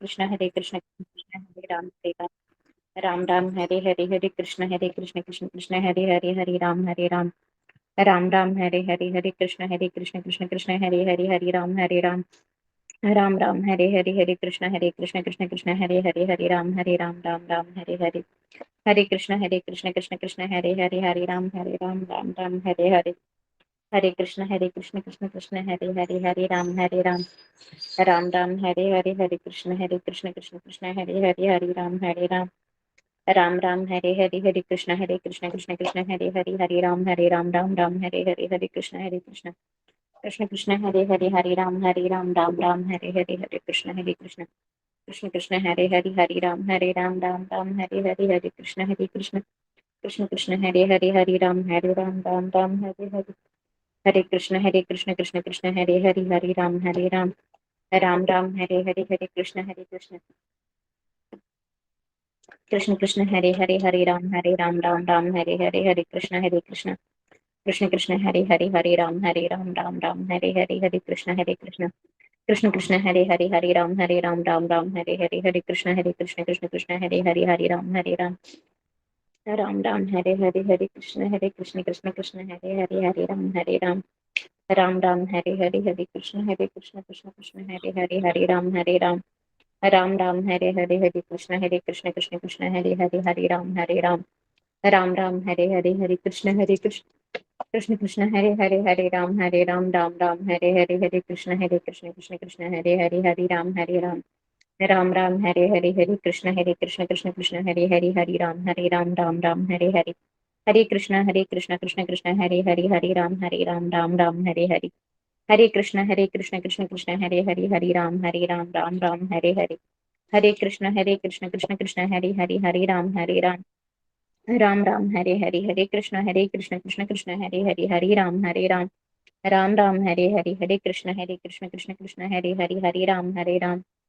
कृष्ण हरे कृष्ण कृष्ण हरे राम राम राम हरे हरे हरे कृष्ण कृष्ण कृष्ण हरे हरे राम राम राम हरे कृष्ण कृष्ण कृष्ण हरे राम राम राम हरे कृष्ण कृष्ण कृष्ण हरे राम राम राम हरे कृष्ण कृष्ण कृष्ण हरे राम राम राम हरे कृष्ण कृष्ण कृष्ण हरे राम राम राम हरे कृष्ण कृष्ण कृष्ण हरे राम राम राम हरे कृष्ण कृष्ण कृष्ण हरे राम राम हरे कृष्ण कृष्ण कृष्ण हरे राम राम हरे कृष्ण कृष्ण कृष्ण हरे राम राम हरे कृष्ण कृष्ण कृष्ण हरे राम राम हरे कृष्ण कृष्ण कृष्ण हरे राम राम राम हरे कृष्ण कृष्ण कृष्ण हरे राम राम हरे कृष्ण कृष्ण कृष्ण हरे राम राम हरे कृष्ण कृष्ण कृष्ण हरे राम हरे कृष्ण कृष्ण हरे राम राम राम हरे कृष्ण कृष्ण कृष्ण हरे राम राम राम हरे कृष्ण कृष्ण कृष्ण हरे राम राम राम हरे कृष्ण कृष्ण कृष्ण हरे राम राम राम हरे कृष्ण कृष्ण कृष्ण हरे राम राम राम हरे कृष्ण कृष्ण कृष्ण हरे राम राम राम हरे कृष्ण कृष्ण कृष्ण हरे राम राम राम हरे कृष्ण कृष्ण कृष्ण हरे राम राम हरे कृष्ण कृष्ण कृष्ण हरे राम राम हरे कृष्ण कृष्ण कृष्ण हरे राम राम हरे कृष्ण कृष्ण कृष्ण हरे राम राम हरे कृष्ण कृष्ण कृष्ण हरे राम राम हरे कृष्ण कृष्ण कृष्ण हरे राम राम हरे कृष्ण कृष्ण कृष्ण हरे राम हरे कृष्ण कृष्ण कृष्ण हरे राम राम हरे कृष्ण कृष्ण कृष्ण हरे राम हरे कृष्ण कृष्ण कृष्ण हरे राम हरे कृष्ण कृष्ण कृष्ण हरे राम हरे कृष्ण कृष्ण हरे राम हरे कृष्ण कृष्ण कृष्ण हरे राम हरे कृष्ण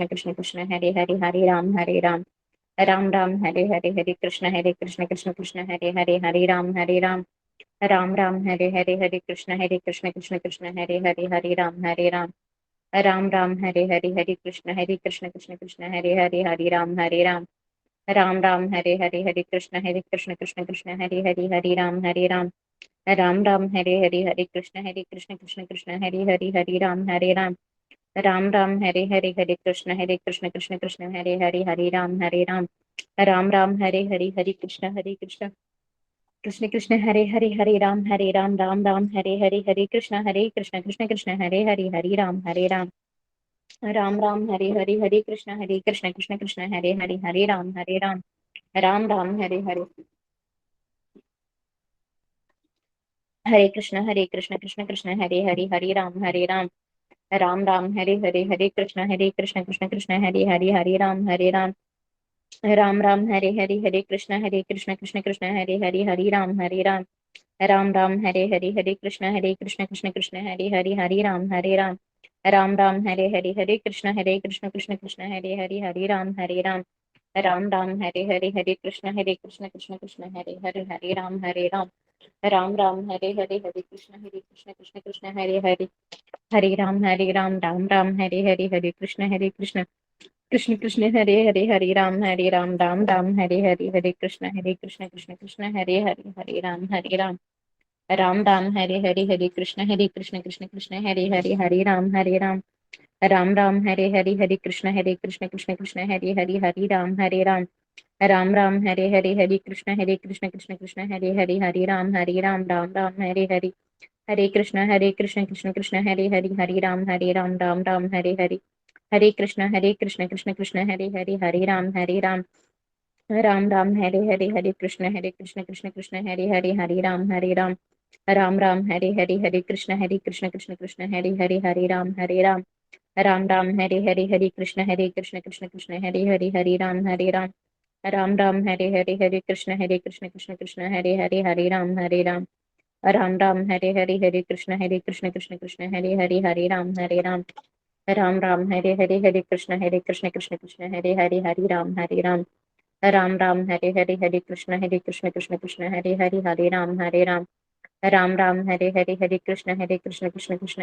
कृष्ण कृष्ण हरे राम हरे कृष्ण कृष्ण कृष्ण हरे राम राम राम हरे कृष्ण कृष्ण कृष्ण हरे राम राम हरे कृष्ण कृष्ण कृष्ण हरे राम हरे कृष्ण कृष्ण कृष्ण हरे राम हरे कृष्ण कृष्ण कृष्ण हरे राम हरे कृष्ण कृष्ण कृष्ण हरे राम हरे कृष्ण कृष्ण कृष्ण हरे राम हरे कृष्ण कृष्ण कृष्ण हरे राम हरे कृष्ण कृष्ण कृष्ण हरे राम हरे कृष्ण कृष्ण कृष्ण हरे राम राम राम हरे कृष्ण कृष्ण हरे राम राम हरे कृष्ण कृष्ण राम हरे कृष्ण कृष्ण कृष्ण राम हरे कृष्ण कृष्ण कृष्ण हरे कृष्ण कृष्ण कृष्ण राम हरे कृष्ण कृष्ण कृष्ण राम हरे कृष्ण कृष्ण कृष्ण राम हरे कृष्ण कृष्ण कृष्ण राम हरे कृष्ण कृष्ण कृष्ण राम हरे कृष्ण कृष्ण कृष्ण राम हरे कृष्ण कृष्ण कृष्ण राम हरे कृष्ण कृष्ण कृष्ण राम राम हरे कृष्ण कृष्ण कृष्ण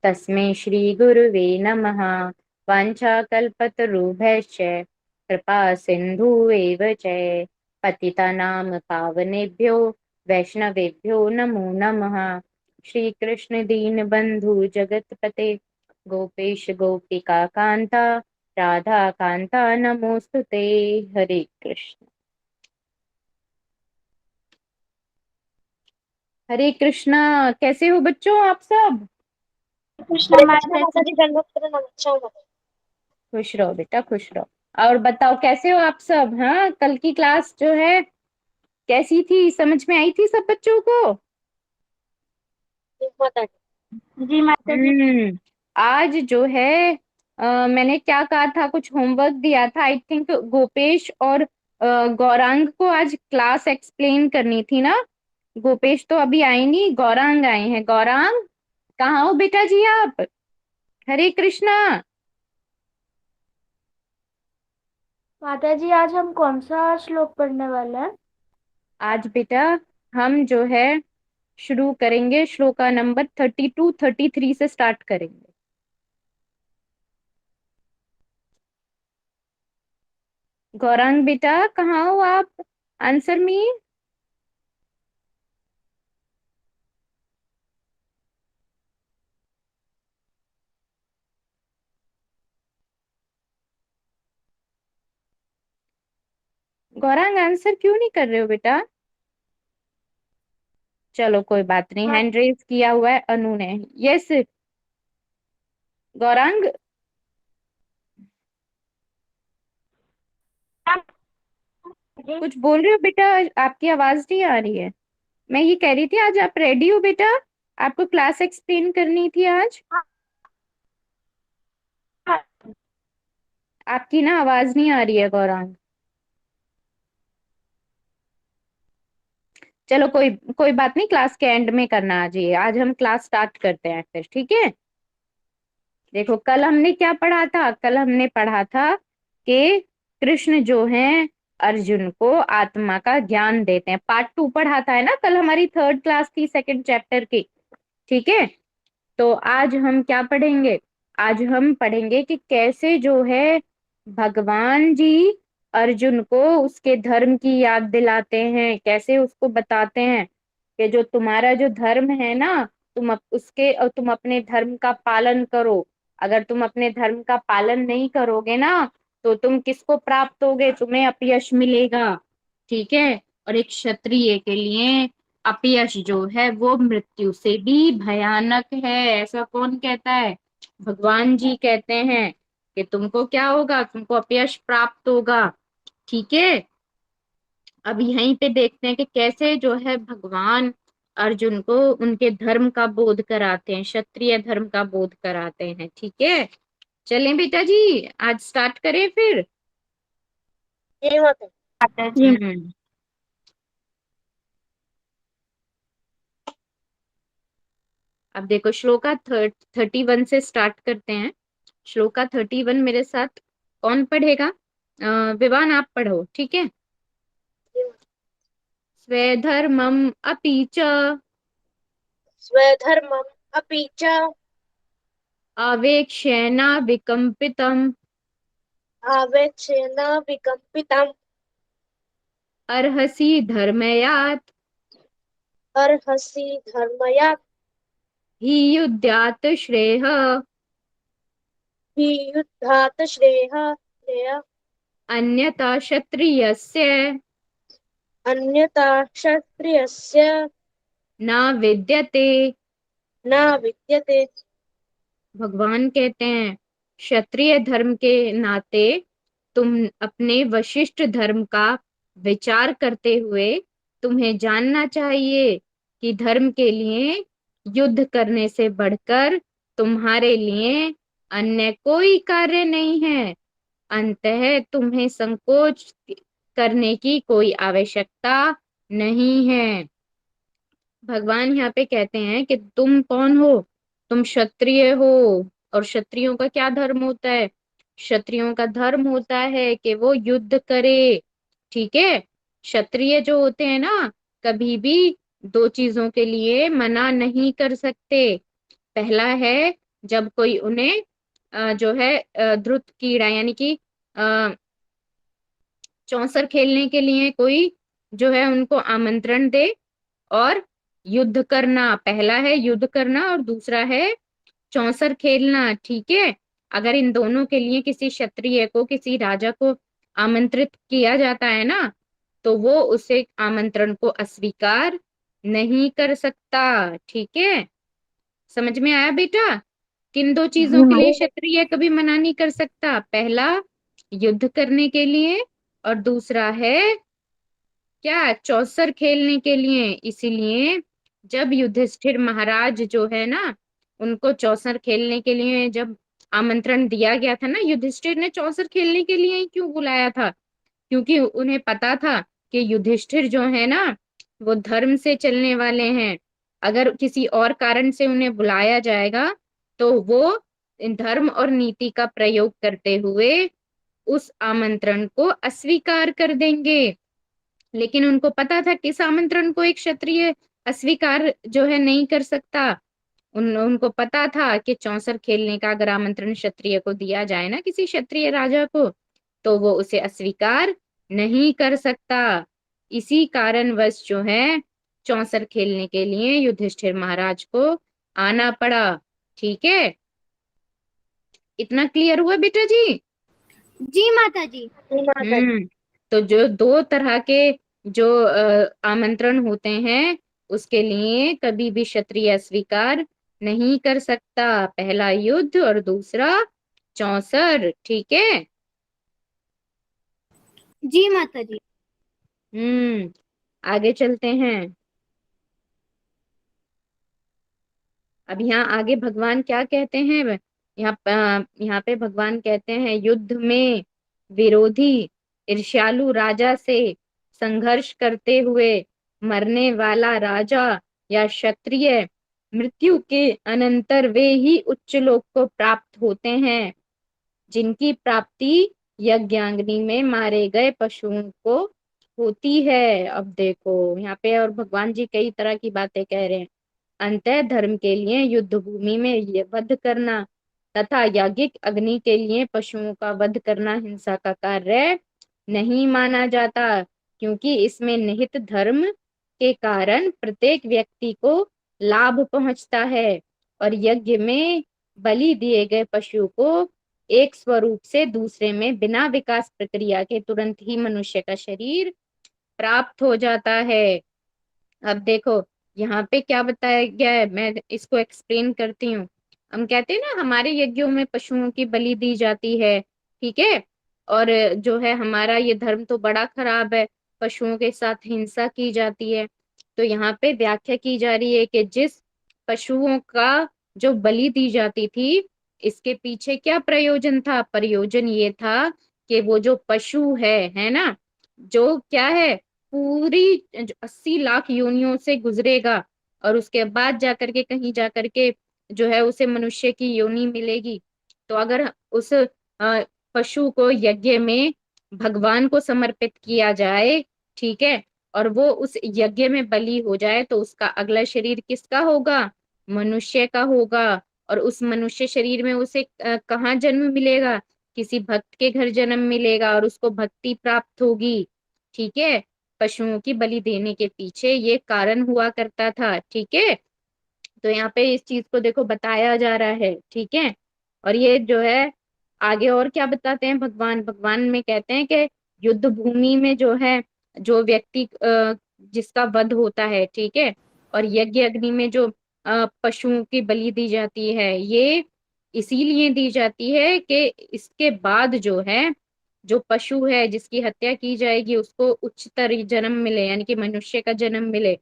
तस्मै श्रीगुरुवे नमः। वाञ्छाकल्पतरुभ्यश्च कृपा सिन्धुएव च पतितानां पावनेभ्यो वैष्णवेभ्यो नमो नमः। श्री कृष्ण दीन बंधु जगतपते गोपेश गोपिका कांता राधा कांता नमोस्तुते। हरे कृष्ण। हरे कृष्णा। कैसे हो बच्चों आप सब? कृष्णा माता जी दंडवत प्रणाम। अच्छा हूँ। खुश रहो बेटा, खुश रहो। और बताओ कैसे हो आप सब? हाँ, कल की क्लास जो है कैसी थी? समझ में आई थी सब बच्चों को? माता जी माता जी। हम्म। आज जो है मैंने क्या कहा था, कुछ होमवर्क दिया था। आई थिंक गोपेश और गौरांग को आज क्लास एक्सप्लेन करनी थी ना। गोपेश तो अभी आई नहीं, गौरांग आए हैं। गौरांग, कहाँ हो बेटा जी आप? हरे कृष्णा। माता जी आज हम कौन सा श्लोक पढ़ने वाले हैं? आज बेटा हम जो है शुरू करेंगे श्लोका नंबर 32 33 से स्टार्ट करेंगे। गौरांग बेटा कहाँ हो आप? Answer me. गौरांग आंसर क्यों नहीं कर रहे हो बेटा? चलो कोई बात नहीं, हैंड रेज किया हुआ है अनु ने। यस गौरांग। कुछ बोल रहे हो बेटा? आपकी आवाज नहीं आ रही है। मैं ये कह रही थी आज आप रेडी हो बेटा? आपको क्लास एक्सप्लेन करनी थी आज। आपकी ना आवाज नहीं आ रही है गौरांग। चलो कोई कोई बात नहीं, क्लास के एंड में करना आज। ये आज हम क्लास स्टार्ट करते हैं फिर, ठीक है? देखो कल हमने क्या पढ़ा था? कल हमने पढ़ा था कि कृष्ण जो हैं अर्जुन को आत्मा का ज्ञान देते हैं। पार्ट 2 पढ़ा था, है ना? कल हमारी थर्ड क्लास थी सेकंड चैप्टर की, ठीक है? तो आज हम क्या पढ़ेंगे? आज हम पढ़ेंगे कि कैसे जो है भगवान जी अर्जुन को उसके धर्म की याद दिलाते हैं, कैसे उसको बताते हैं कि जो तुम्हारा जो धर्म है ना, तुम अपने धर्म का पालन करो। अगर तुम अपने धर्म का पालन नहीं करोगे ना, तो तुम किसको प्राप्त होगे? तुम्हें अपयश मिलेगा, ठीक है? और एक क्षत्रिय के लिए अपयश जो है वो मृत्यु से भी भयानक है। ऐसा कौन कहता है? भगवान जी कहते हैं कि तुमको क्या होगा, तुमको अपयश प्राप्त होगा, ठीक है? अब यहीं पे देखते हैं कि कैसे जो है भगवान अर्जुन को उनके धर्म का बोध कराते हैं, क्षत्रिय धर्म का बोध कराते हैं, ठीक है? चलें बेटा जी, आज स्टार्ट करें फिर। ये माता जी। हम्म। अब देखो श्लोका 31 से स्टार्ट करते हैं। श्लोका 31 मेरे साथ कौन पढ़ेगा? विवान आप पढ़ो, ठीक है? स्वधर्मम अपि च स्वधर्मम अपि च अवेक्ष्य न विकम्पितम् आवेक्षेण विकम्पितम् अर्हसि धर्मयात् अर्हसि धर्मया हि युद्धात् श्रेयः हि युद्धात् श्रेय अन्यथा क्षत्रियस्य अन्यथा क्षत्रियस्य न विद्यते। न विद्यते। भगवान कहते हैं क्षत्रिय धर्म के नाते तुम अपने वशिष्ठ धर्म का विचार करते हुए तुम्हें जानना चाहिए कि धर्म के लिए युद्ध करने से बढ़कर तुम्हारे लिए अन्य कोई कार्य नहीं है। अंततः तुम्हें संकोच करने की कोई आवश्यकता नहीं है। भगवान यहाँ पे कहते हैं कि तुम कौन हो? तुम क्षत्रिय हो। और क्षत्रियों का क्या धर्म होता है? क्षत्रियों का धर्म होता है कि वो युद्ध करे, ठीक है? क्षत्रिय जो होते हैं ना, कभी भी दो चीजों के लिए मना नहीं कर सकते। पहला है जब कोई उन्हें जो है द्रुत कीड़ा यानी कि चौसर खेलने के लिए कोई जो है उनको आमंत्रण दे, और युद्ध करना, पहला है युद्ध करना और दूसरा है चौसर खेलना, ठीक है। अगर इन दोनों के लिए किसी क्षत्रिय को, किसी राजा को आमंत्रित किया जाता है ना, तो वो उसे आमंत्रण को अस्वीकार नहीं कर सकता, ठीक है। समझ में आया बेटा? किन दो चीजों जी के लिए माता क्षत्रिय कभी मना नहीं कर सकता? पहला युद्ध करने के लिए, और दूसरा है क्या, चौसर खेलने के लिए। इसीलिए जब युधिष्ठिर महाराज जो है ना, उनको चौसर खेलने के लिए जब आमंत्रण दिया गया था ना, युधिष्ठिर ने चौसर खेलने के लिए ही क्यों बुलाया था? क्योंकि उन्हें पता था कि युधिष्ठिर जो है ना, वो धर्म से चलने वाले हैं। अगर किसी और कारण से उन्हें बुलाया जाएगा तो वो धर्म और नीति का प्रयोग करते हुए उस आमंत्रण को अस्वीकार कर देंगे। लेकिन उनको पता था कि इस आमंत्रण को एक क्षत्रिय अस्वीकार जो है नहीं कर सकता। उनको पता था कि चौसर खेलने का अगर आमंत्रण क्षत्रिय को दिया जाए ना, किसी क्षत्रिय राजा को, तो वो उसे अस्वीकार नहीं कर सकता। इसी कारणवश जो है चौसर खेलने के लिए युधिष्ठिर महाराज को आना पड़ा, ठीक है। इतना क्लियर हुआ बेटा जी? जी माता जी। जी माता जी। हम्म। तो जो दो तरह के जो आमंत्रण होते हैं, उसके लिए कभी भी क्षत्रिय स्वीकार नहीं कर सकता। पहला युद्ध और दूसरा चौसर, ठीक है। जी माता जी। हम्म। आगे चलते हैं। अब यहाँ आगे भगवान क्या कहते हैं? यहाँ पे भगवान कहते हैं, युद्ध में विरोधी ईर्ष्यालु राजा से संघर्ष करते हुए मरने वाला राजा या क्षत्रिय मृत्यु के अनंतर वे ही उच्च लोक को प्राप्त होते हैं, जिनकी प्राप्ति यज्ञाग्नि में मारे गए पशुओं को होती है। अब देखो यहाँ पे और भगवान जी कई तरह की बातें कह रहे हैं। अंतः धर्म के लिए युद्ध भूमि में वध करना तथा याज्ञिक अग्नि के लिए पशुओं का वध करना हिंसा का कार्य नहीं माना जाता, क्योंकि इसमें निहित धर्म के कारण प्रत्येक व्यक्ति को लाभ पहुंचता है, और यज्ञ में बलि दिए गए पशु को एक स्वरूप से दूसरे में बिना विकास प्रक्रिया के तुरंत ही मनुष्य का शरीर प्राप्त हो जाता है। अब देखो यहाँ पे क्या बताया गया है, मैं इसको एक्सप्लेन करती हूँ। हम कहते हैं ना, हमारे यज्ञों में पशुओं की बलि दी जाती है, ठीक है। और जो है हमारा ये धर्म तो बड़ा खराब है, पशुओं के साथ हिंसा की जाती है। तो यहाँ पे व्याख्या की जा रही है कि जिस पशुओं का जो बलि दी जाती थी, इसके पीछे क्या प्रयोजन था? प्रयोजन ये था कि वो जो पशु है ना, जो क्या है, पूरी 80 लाख योनियों से गुजरेगा, और उसके बाद जाकर के कहीं जाकर के जो है उसे मनुष्य की योनि मिलेगी। तो अगर उस पशु को यज्ञ में भगवान को समर्पित किया जाए, ठीक है, और वो उस यज्ञ में बलि हो जाए, तो उसका अगला शरीर किसका होगा? मनुष्य का होगा। और उस मनुष्य शरीर में उसे कहाँ जन्म मिलेगा? किसी भक्त के घर जन्म मिलेगा, और उसको भक्ति प्राप्त होगी, ठीक है। पशुओं की बलि देने के पीछे ये कारण हुआ करता था, ठीक है। तो यहाँ पे इस चीज को देखो बताया जा रहा है, ठीक है। और ये जो है आगे और क्या बताते हैं भगवान? भगवान में कहते हैं कि युद्ध भूमि में जो है, जो व्यक्ति जिसका वध होता है, ठीक है, और यज्ञ अग्नि में जो पशुओं की बलि दी जाती है, ये इसीलिए दी जाती है कि इसके बाद जो है, जो पशु है जिसकी हत्या की जाएगी, उसको उच्चतर जन्म मिले, यानी कि मनुष्य का जन्म मिले।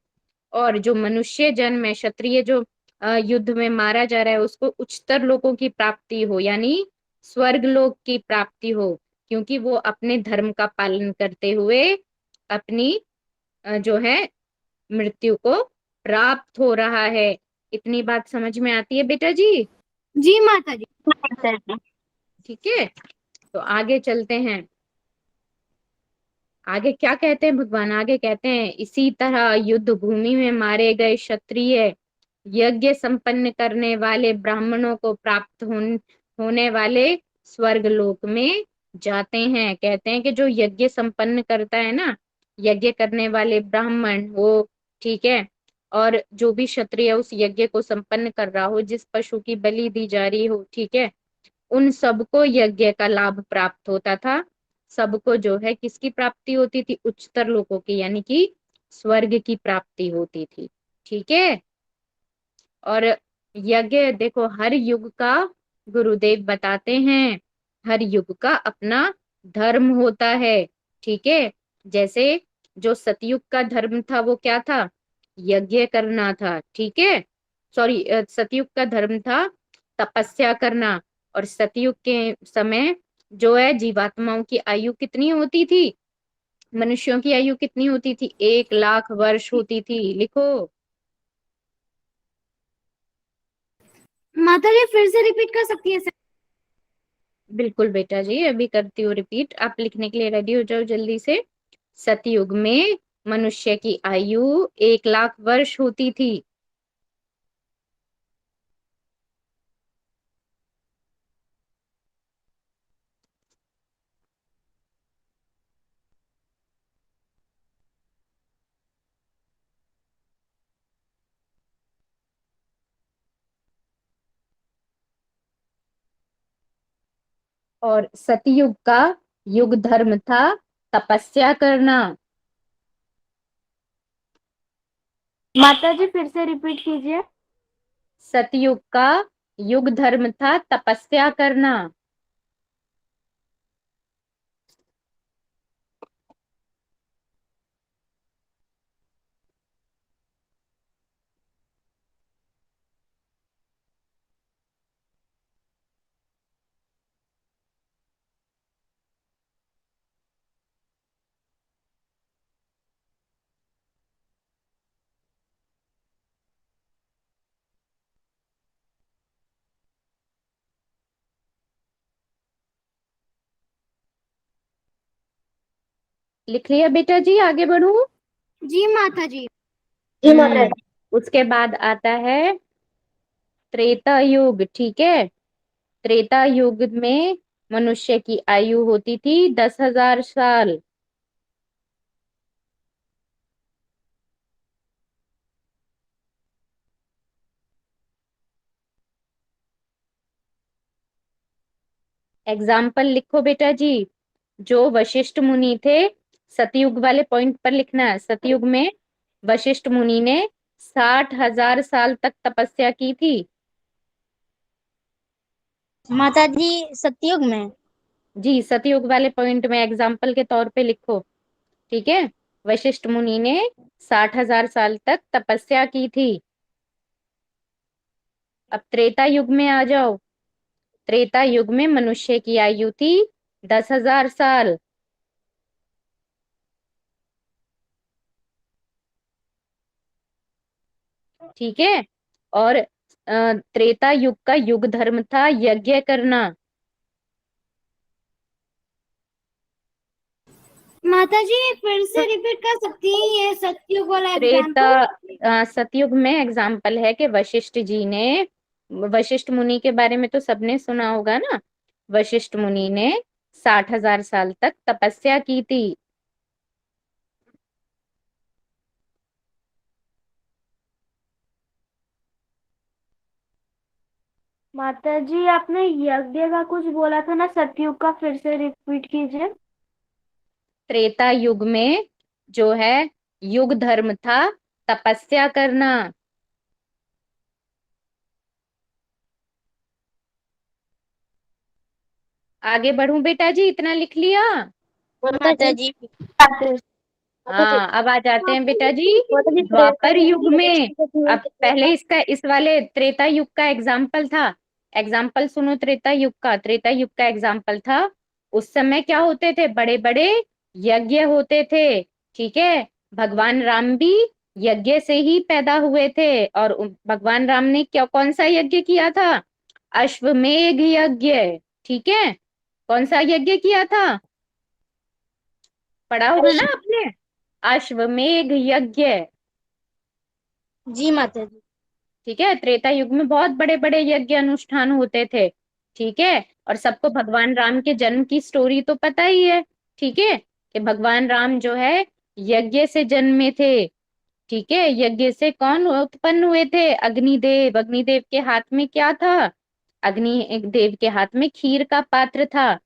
और जो मनुष्य जन्म है, क्षत्रिय जो युद्ध में मारा जा रहा है, उसको उच्चतर लोकों की प्राप्ति हो, यानी स्वर्ग लोक की प्राप्ति हो, क्योंकि वो अपने धर्म का पालन करते हुए अपनी जो है मृत्यु को प्राप्त हो रहा है। इतनी बात समझ में आती है बेटा जी? जी माता जी। माता जी। ठीक है। तो आगे चलते हैं। आगे क्या कहते हैं भगवान? आगे कहते हैं, इसी तरह युद्ध भूमि में मारे गए क्षत्रिय यज्ञ संपन्न करने वाले ब्राह्मणों को प्राप्त होने वाले स्वर्ग लोक में जाते हैं। कहते हैं कि जो यज्ञ संपन्न करता है ना, यज्ञ करने वाले ब्राह्मण वो, ठीक है, और जो भी क्षत्रिय उस यज्ञ को संपन्न कर रहा हो, जिस पशु की बलि दी जा रही हो, ठीक है, उन सबको यज्ञ का लाभ प्राप्त होता था। सबको जो है किसकी प्राप्ति होती थी? उच्चतर लोकों की, यानी कि स्वर्ग की प्राप्ति होती थी। ठीक है। और यज्ञ देखो हर युग का, गुरुदेव बताते हैं, हर युग का अपना धर्म होता है। ठीक है। जैसे जो सतयुग का धर्म था वो क्या था? यज्ञ करना था। ठीक है। सॉरी, सतयुग का धर्म था तपस्या करना। और सतयुग के समय जो है जीवात्माओं की आयु कितनी होती थी? मनुष्यों की आयु कितनी होती थी? 1 लाख वर्ष होती थी। लिखो। माता जी फिर से रिपीट कर सकती है सर? बिल्कुल बेटा जी, अभी करती हूँ रिपीट। आप लिखने के लिए रेडी हो जाओ जल्दी से। सतयुग में मनुष्य की आयु 1 लाख वर्ष होती थी। और सतयुग का युग धर्म था तपस्या करना। माता जी फिर से रिपीट कीजिए। सतयुग का युग धर्म था तपस्या करना। लिख लिया बेटा जी? आगे बढ़ू? जी माता जी। उसके बाद आता है त्रेता युग। ठीक है। त्रेता युग में मनुष्य की आयु होती थी 10,000 साल। एग्जाम्पल लिखो बेटा जी। जो वशिष्ठ मुनि थे, सतयुग वाले पॉइंट पर लिखना है। सतयुग में वशिष्ठ मुनि ने 60,000 साल तक तपस्या की थी। माता जी सतयुग में। जी, सतयुग वाले पॉइंट में एग्जाम्पल के तौर पे लिखो। ठीक है। वशिष्ठ मुनि ने 60,000 साल तक तपस्या की थी। अब त्रेता युग में आ जाओ। त्रेता युग में मनुष्य की आयु थी 10,000 साल। ठीक है। और त्रेता युग का युग धर्म था यज्ञ करना। माता जी फिर से रिपीट कर सकती हैं ये सतयुग वाला त्रेता एग्जाम्पल? सतयुग में एग्जाम्पल है कि वशिष्ठ जी ने, वशिष्ठ मुनि के बारे में तो सबने सुना होगा ना। वशिष्ठ मुनि ने 60,000 साल तक तपस्या की थी। माता जी आपने यज्ञ का कुछ बोला था ना सतयुग का, फिर से रिपीट कीजिए। त्रेता युग में जो है युग धर्म था तपस्या करना। आगे बढ़ूं बेटा जी? इतना लिख लिया? माता जी। हाँ, अब आ जाते हैं बेटा जी माता जी त्रेता द्वापर युग युग में में। वशिष्ठ मुनि अब कितने पहले थे? इसका, इस वाले त्रेता युग का एग्जाम्पल था। एग्जाम्पल सुनो त्रेता युग का। त्रेता युग का एग्जाम्पल था, उस समय क्या होते थे? बड़े बड़े यज्ञ होते थे। ठीक है। भगवान राम भी यज्ञ से ही पैदा हुए थे। और भगवान राम ने क्या, कौन सा यज्ञ किया था? अश्वमेध यज्ञ। ठीक है। कौन सा यज्ञ किया था? पढ़ा होगा ना आपने, अश्वमेध यज्ञ। जी माता जी। ठीक है, त्रेता युग में बहुत बड़े बड़े यज्ञ अनुष्ठान होते थे। ठीक है, और सबको भगवान राम के जन्म की स्टोरी तो पता ही है। ठीक है, कि भगवान राम जो है यज्ञ से जन्मे थे। ठीक है, यज्ञ से कौन उत्पन्न हुए थे? अग्निदेव। अग्निदेव के हाथ में क्या था? अग्नि देव के हाथ में खीर का पात्र था।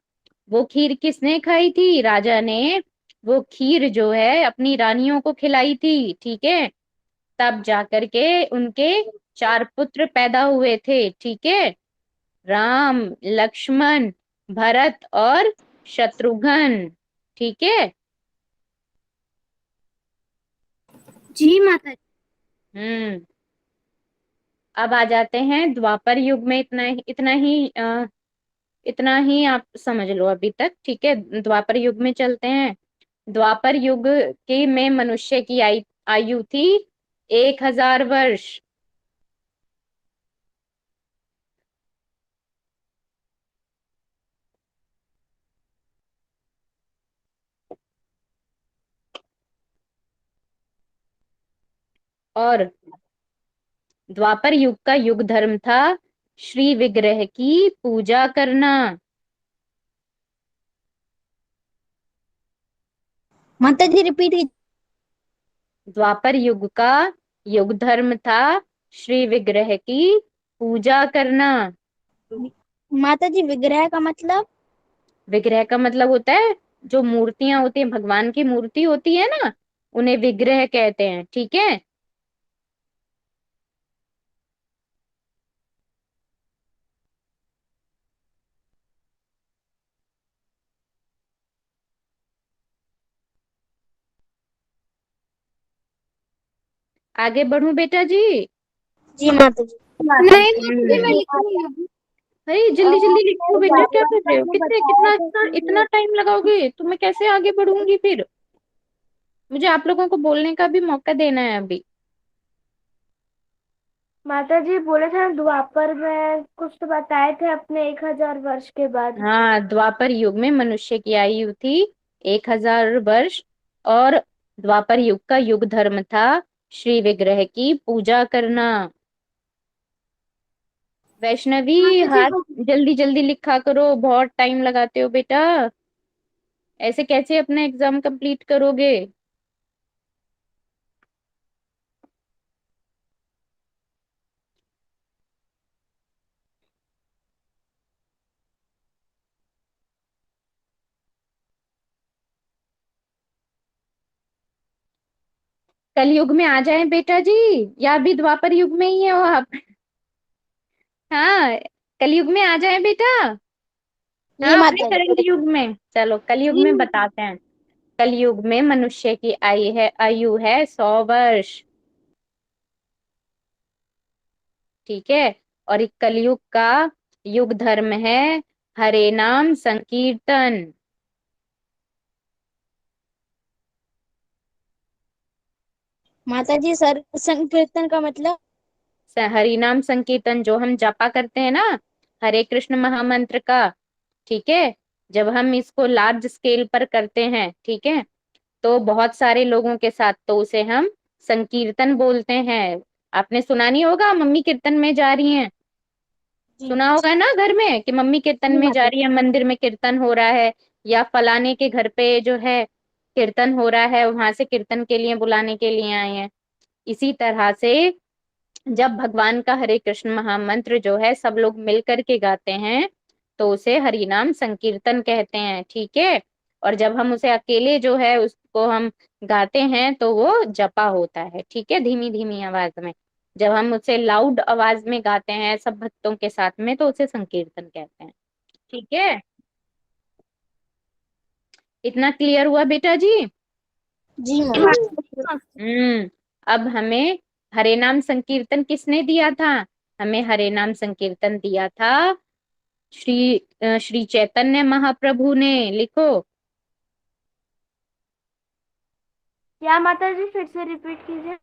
वो खीर किसने खाई थी? राजा ने वो खीर जो है अपनी रानियों को खिलाई थी। ठीक है, तब जाकर के उनके 4 पुत्र पैदा हुए थे। ठीक है, राम, लक्ष्मण, भरत और शत्रुघ्न। ठीक है। जी माता जी। हम्म। अब आ जाते हैं द्वापर युग में। इतना ही आप समझ लो अभी तक। ठीक है, द्वापर युग में चलते हैं। द्वापर युग की में मनुष्य की आयु थी 1000 वर्ष। और द्वापर युग का युग धर्म था श्री विग्रह की पूजा करना। माता जी रिपीट। द्वापर युग का युग धर्म था श्री विग्रह की पूजा करना। माता जी विग्रह का मतलब? विग्रह का मतलब होता है जो मूर्तियां होती हैं, भगवान की मूर्ति होती है ना, उन्हें विग्रह कहते हैं। ठीक है, आगे बढ़ूं बेटा जी? जी माता जी। नहीं माता जी, मैं हम्म। लिख रही हूँ। अरे जल्दी जल्दी लिखो बेटा, क्या कर जैसे रहे हो? आपने कितने बताया कितना था इतना कि इतना टाइम लगाओगे? तो मैं कैसे आगे बढ़ूंगी फिर? मुझे आप लोगों को बोलने का भी मौका देना है अभी। माता जी बोले थे ना द्वापर में कुछ तो बताए थे अपने 1000 वर्ष के बाद। हाँ, द्वापर युग में मनुष्य की आयु थी 1000 वर्ष। और द्वापर युग का युग धर्म था श्री विग्रह की पूजा करना। वैष्णवी, माता जी हाथ जल्दी जल्दी लिखा करो, बहुत टाइम लगाते हो बेटा। ऐसे कैसे अपना एग्जाम कंप्लीट करोगे? कलयुग में आ जाएं बेटा जी, या अभी द्वापर युग में ही है वो आप? हाँ, कलयुग में आ जाएं बेटा। जी हाँ, अपने माता करंट जी। युग में। चलो कलयुग जी में बताते हैं। कलयुग में मनुष्य की आयु है 100 वर्ष। ठीक है, और एक कलयुग का युग धर्म है हरे नाम संकीर्तन। माता जी सर संकीर्तन का मतलब? हरि नाम संकीर्तन जो हम जपा करते हैं ना, हरे कृष्ण महामंत्र का। ठीक है, जब हम इसको लार्ज स्केल पर करते हैं, ठीक है, तो बहुत सारे लोगों के साथ, तो उसे हम संकीर्तन बोलते हैं। आपने सुना नहीं होगा, मम्मी कीर्तन में जा रही हैं। जी। सुना होगा ना घर में कि मम्मी कीर्तन जी में जा माता रही है, मंदिर में कीर्तन हो रहा है, या फलाने के घर पे जो है कीर्तन हो रहा है, वहां से कीर्तन के लिए बुलाने के लिए आए हैं। इसी तरह से जब भगवान का हरे कृष्ण महामंत्र जो है सब लोग मिल करके गाते हैं, तो उसे हरि नाम संकीर्तन कहते हैं। ठीक है, और जब हम उसे अकेले जो है उसको हम गाते हैं तो वो जपा होता है। ठीक है, धीमी धीमी आवाज में। जब हम उसे लाउड आवाज में गाते हैं सब भक्तों के साथ में, तो उसे संकीर्तन कहते हैं। ठीक है, इतना क्लियर हुआ बेटा जी? जी माता। हम्म। अब हमें हरे नाम संकीर्तन किसने दिया था? हमें हरे नाम संकीर्तन दिया था श्री चैतन्य महाप्रभु ने। लिखो। क्या माता जी फिर से रिपीट कीजिए।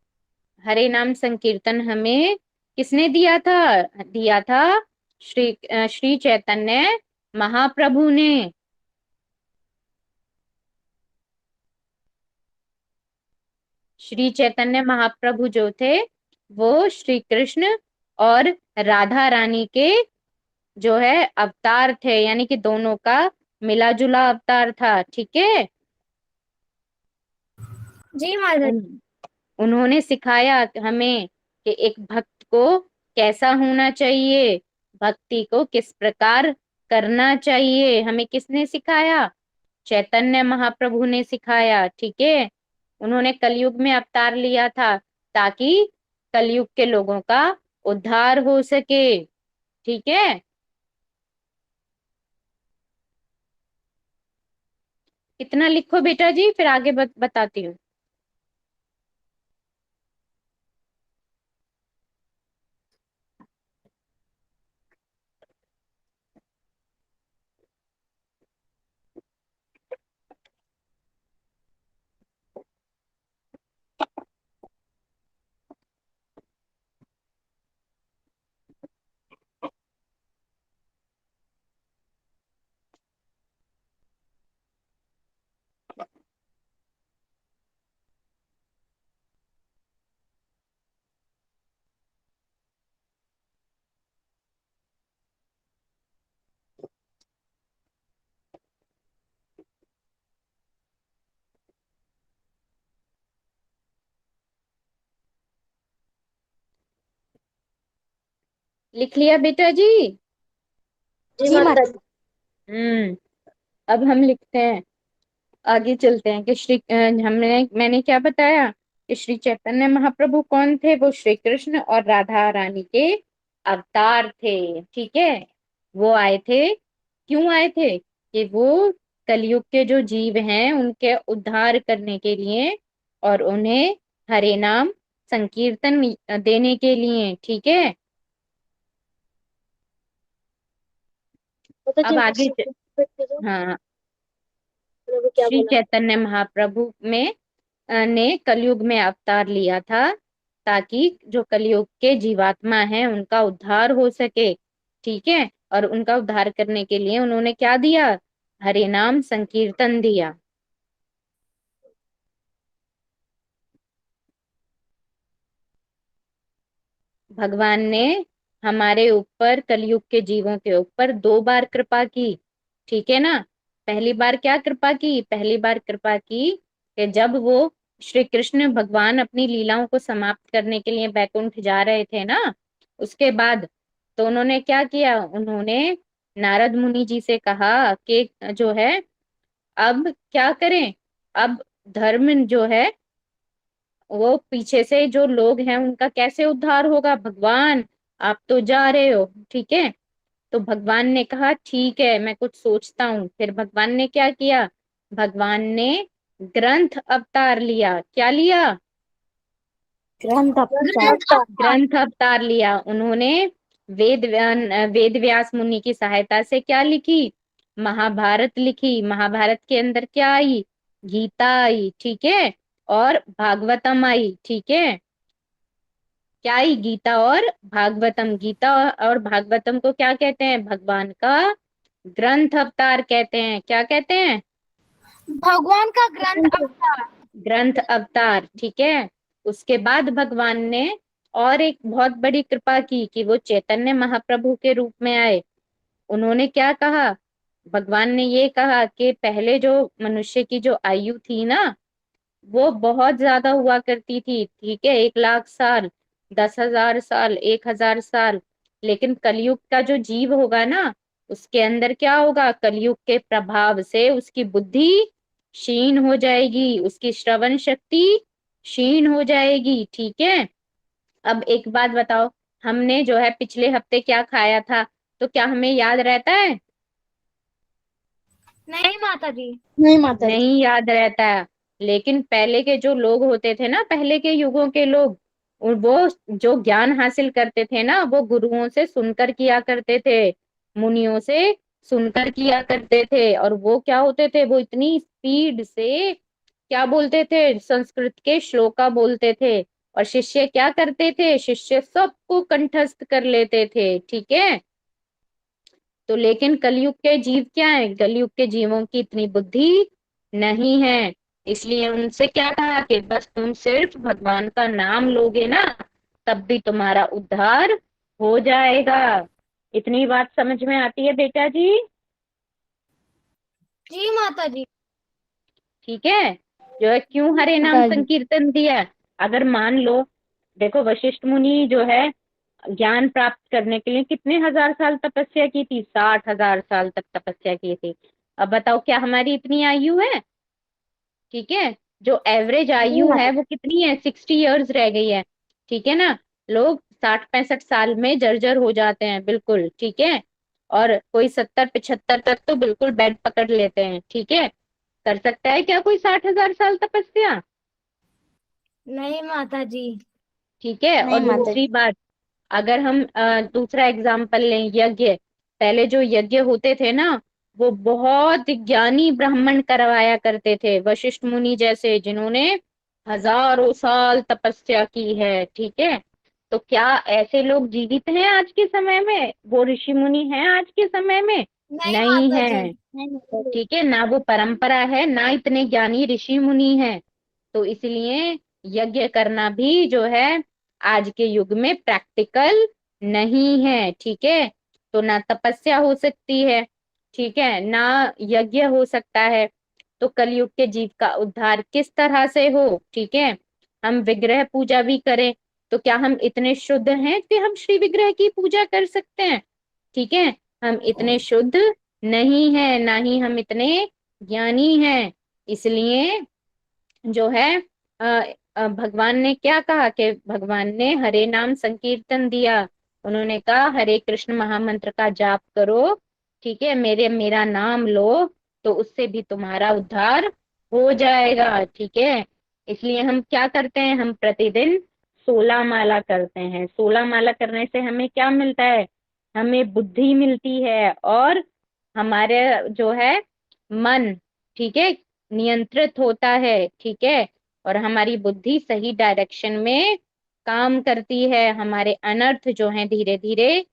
हरे नाम संकीर्तन हमें किसने दिया था? दिया था श्री चैतन्य महाप्रभु ने। श्री चैतन्य महाप्रभु जो थे वो श्री कृष्ण और राधा रानी के जो है अवतार थे, यानी कि दोनों का मिला जुला अवतार था। ठीक है। जी माता जी। उन, उन्होंने सिखाया हमें कि एक भक्त को कैसा होना चाहिए, भक्ति को किस प्रकार करना चाहिए, हमें किसने सिखाया? चैतन्य महाप्रभु ने सिखाया। ठीक है। उन्होंने कलयुग में अवतार लिया था ताकि कलयुग के लोगों का उद्धार हो सके। ठीक है। इतना लिखो बेटा जी, फिर आगे बताती हूँ। लिख लिया बेटा जी? जी माता जी। हम्म। अब हम लिखते हैं, आगे चलते हैं कि हमने मैंने क्या बताया कि श्री चैतन्य महाप्रभु कौन थे? वो श्री कृष्ण और राधा रानी के अवतार थे। ठीक है। वो आए थे, क्यों आए थे? कि वो कलयुग के जो जीव हैं उनके उद्धार करने के लिए और उन्हें हरे नाम संकीर्तन देने के लिए। ठीक है। माता जी अब आगे हाँ, क्या श्री बोला? चैतन्य महाप्रभु में ने कलयुग में अवतार लिया था ताकि जो कलयुग के जीवात्मा हैं उनका उद्धार हो सके। ठीक है। और उनका उद्धार करने के लिए उन्होंने क्या दिया? हरि नाम संकीर्तन दिया। भगवान ने हमारे ऊपर, कलयुग के जीवों के ऊपर 2 बार कृपा की। ठीक है ना। पहली बार क्या कृपा की? पहली बार कृपा की कि जब वो श्री कृष्ण भगवान अपनी लीलाओं को समाप्त करने के लिए बैकुंठ जा रहे थे ना, उसके बाद तो उन्होंने क्या किया? उन्होंने नारद मुनि जी से कहा कि जो है अब क्या करें, अब धर्म जो है वो पीछे से जो लोग हैं उनका कैसे उद्धार होगा? भगवान आप तो जा रहे हो। ठीक है। तो भगवान ने कहा ठीक है मैं कुछ सोचता हूँ। फिर भगवान ने क्या किया? भगवान ने ग्रंथ अवतार लिया। क्या लिया? ग्रंथ अवतार। ग्रंथ अवतार लिया। उन्होंने वेद व्यास मुनि की सहायता से क्या लिखी? महाभारत लिखी। महाभारत के अंदर क्या आई? गीता आई। ठीक है। और भागवतम आई। ठीक है। क्या आई? गीता और भागवतम। गीता और भागवतम को क्या कहते हैं? भगवान का ग्रंथ अवतार कहते हैं। क्या कहते हैं? भगवान का ग्रंथ अवतार। ग्रंथ अवतार। ठीक है। उसके बाद भगवान ने और एक बहुत बड़ी कृपा की कि वो चैतन्य महाप्रभु के रूप में आए। उन्होंने क्या कहा? भगवान ने ये कहा कि पहले जो मनुष्य की जो आयु थी ना, वो बहुत ज्यादा हुआ करती थी। ठीक है। 1 लाख साल, 10,000 साल, 1,000 साल। लेकिन कलयुग का जो जीव होगा ना, उसके अंदर क्या होगा? कलयुग के प्रभाव से उसकी बुद्धि क्षीण हो जाएगी, उसकी श्रवण शक्ति क्षीण हो जाएगी। ठीक है। अब एक बात बताओ, हमने जो है पिछले हफ्ते क्या खाया था? तो क्या हमें याद रहता है? नहीं माता जी। नहीं माता जी। नहीं याद रहता है। लेकिन पहले के जो लोग होते थे ना, पहले के युगों के लोग, और वो जो ज्ञान हासिल करते थे ना, वो गुरुओं से सुनकर किया करते थे, मुनियों से सुनकर किया करते थे। और वो क्या होते थे? वो इतनी स्पीड से क्या बोलते थे? संस्कृत के श्लोका बोलते थे। और शिष्य क्या करते थे? शिष्य सबको कंठस्थ कर लेते थे। ठीक है। तो लेकिन कलयुग के जीव क्या है? कलयुग के जीवों की इतनी बुद्धि नहीं है। इसलिए उनसे क्या कहा कि बस तुम सिर्फ भगवान का नाम लोगे ना, तब भी तुम्हारा उद्धार हो जाएगा। इतनी बात समझ में आती है बेटा जी? जी माता जी। ठीक है। जो है क्यों हरे नाम माता जी। संकीर्तन दिया? अगर मान लो, देखो वशिष्ठ मुनि जो है ज्ञान प्राप्त करने के लिए कितने हजार साल तपस्या की थी? 60,000 साल तक तपस्या की थी। अब बताओ, क्या हमारी इतनी आयु है? ठीक है। जो एवरेज जी आयु है माता वो कितनी है? 60 ईयर्स रह गई है। ठीक है ना। लोग 60-65 साल में जर्जर हो जाते हैं, बिल्कुल ठीक है। और कोई 70-75 तक तो बिल्कुल बेड पकड़ लेते हैं। ठीक है। कर सकता है क्या कोई 60,000 साल तपस्या? नहीं माता जी। ठीक है। नहीं और माता दूसरी जी। बात, अगर हम दूसरा एग्जाम्पल लें, यज्ञ। पहले जो यज्ञ होते थे ना, वो बहुत ज्ञानी ब्राह्मण करवाया करते थे, वशिष्ठ मुनि जैसे, जिन्होंने हजारों साल तपस्या की है। ठीक है। तो क्या ऐसे लोग जीवित हैं आज के समय में? वो ऋषि मुनि हैं आज के समय में? नहीं नहीं माता जी। है। नहीं माता जी। ठीक है ना, वो परंपरा है ना, इतने ज्ञानी ऋषि मुनि हैं। तो इसलिए यज्ञ करना भी जो है आज के युग में प्रैक्टिकल नहीं है। ठीक है। तो ना तपस्या हो सकती है, ठीक है, ना यज्ञ हो सकता है। तो कलयुग के जीव का उद्धार किस तरह से हो? ठीक है। हम विग्रह पूजा भी करें, तो क्या हम इतने शुद्ध हैं कि हम श्री विग्रह की पूजा कर सकते हैं? ठीक है। हम इतने शुद्ध नहीं है, ना ही हम इतने ज्ञानी हैं। इसलिए जो है भगवान ने क्या कहा कि भगवान ने हरे नाम संकीर्तन दिया। उन्होंने कहा हरे कृष्ण महामंत्र का जाप करो, ठीक है, मेरा नाम लो, तो उससे भी तुम्हारा उद्धार हो जाएगा। ठीक है। इसलिए हम क्या करते हैं? हम प्रतिदिन 16 माला करते हैं। 16 माला करने से हमें क्या मिलता है? हमें बुद्धि मिलती है, और हमारे जो है मन, ठीक है, नियंत्रित होता है। ठीक है। और हमारी बुद्धि सही डायरेक्शन में काम करती है। हमारे अनर्थ जो हैं धीरे धीरे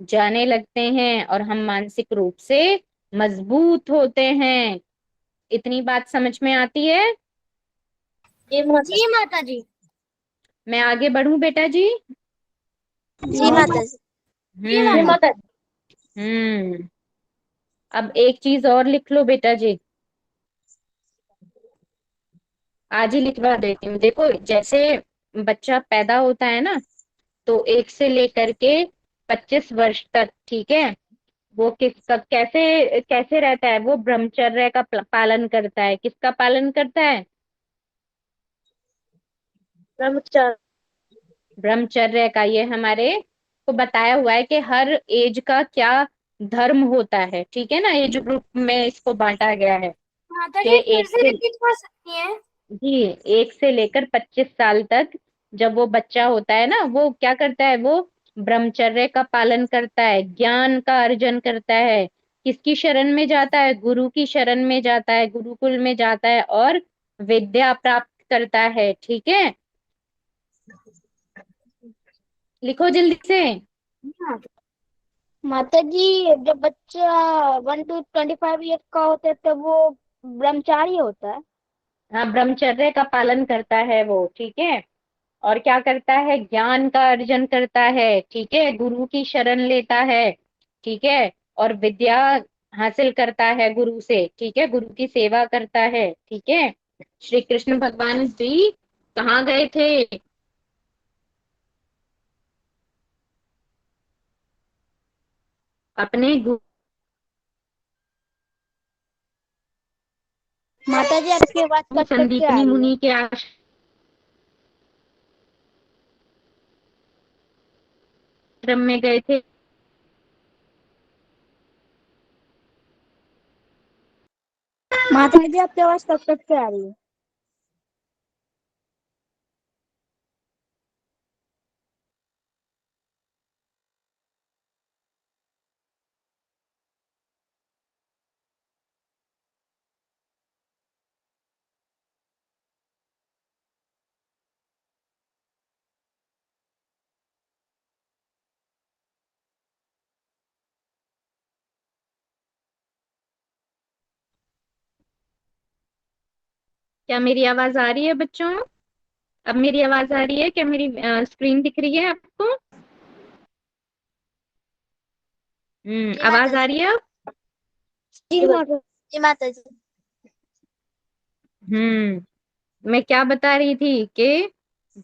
जाने लगते हैं, और हम मानसिक रूप से मजबूत होते हैं। इतनी बात समझ में आती है? जी माता जी। मैं आगे बढ़ूं बेटा जी? जी माता जी। जी हम्म। माता जी। हम्म। अब एक चीज और लिख लो बेटा जी, आज ही लिखवा देती हूँ। देखो, जैसे बच्चा पैदा होता है ना, तो 1 से लेकर के 25 वर्ष तक, ठीक है, वो कैसे कैसे रहता है? वो ब्रह्मचर्य का पालन करता है। किसका पालन करता है? ब्रह्मचारी। ब्रह्मचर्य का। ये हमारे को बताया हुआ है कि हर एज का क्या धर्म होता है। ठीक है ना, एज ग्रुप में इसको बांटा गया है माता कि जी फिर एक से से, रिपीट कर सकती हैं? जी, 1 से लेकर 25 साल तक जब वो बच्चा होता है ना, वो क्या करता है? वो ब्रह्मचर्य का पालन करता है, ज्ञान का अर्जन करता है। किसकी शरण में जाता है? गुरु की शरण में जाता है, गुरुकुल में जाता है, और विद्या प्राप्त करता है। ठीक है। लिखो जल्दी से। माता जी जब बच्चा 1 to 25 ईयर का होता है तब वो ब्रह्मचारी होता है। हाँ, ब्रह्मचर्य का पालन करता है वो। ठीक है। और क्या करता है? ज्ञान का अर्जन करता है। ठीक है। गुरु की शरण लेता है। ठीक है। और विद्या हासिल करता है गुरु से। ठीक है। गुरु की सेवा करता है। ठीक है। श्री कृष्ण भगवान जी कहाँ गए थे? अपने गुरु माता जी आपकी आवाज कट कट के आ संदीपनी रही है। मुनि के आश्रम में गए थे। माता जी आपकी आवाज कट कट के आ रही है। क्या मेरी आवाज आ रही है बच्चों? अब मेरी आवाज आ रही है क्या? मेरी स्क्रीन दिख रही है आपको? जी आवाज माता आ जी। रही है अब? जी माता जी माता जी। मैं क्या बता रही थी कि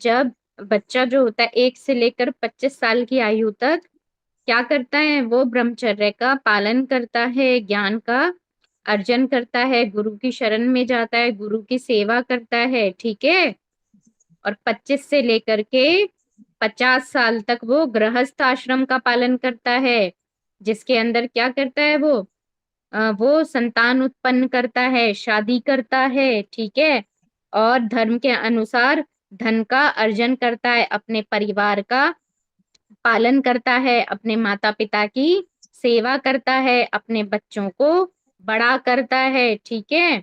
जब बच्चा जो होता है 1 से लेकर 25 साल की आयु तक क्या करता है, वो ब्रह्मचर्य का पालन करता है, ज्ञान का अर्जन करता है, गुरु की शरण में जाता है, गुरु की सेवा करता है, ठीक है। और 25 से लेकर के 50 साल तक वो गृहस्थ आश्रम का पालन करता है, जिसके अंदर क्या करता है वो संतान उत्पन्न करता है, शादी करता है, ठीक है। और धर्म के अनुसार धन का अर्जन करता है, अपने परिवार का पालन करता है, अपने माता पिता की सेवा करता है, अपने बच्चों को बड़ा करता है, ठीक है।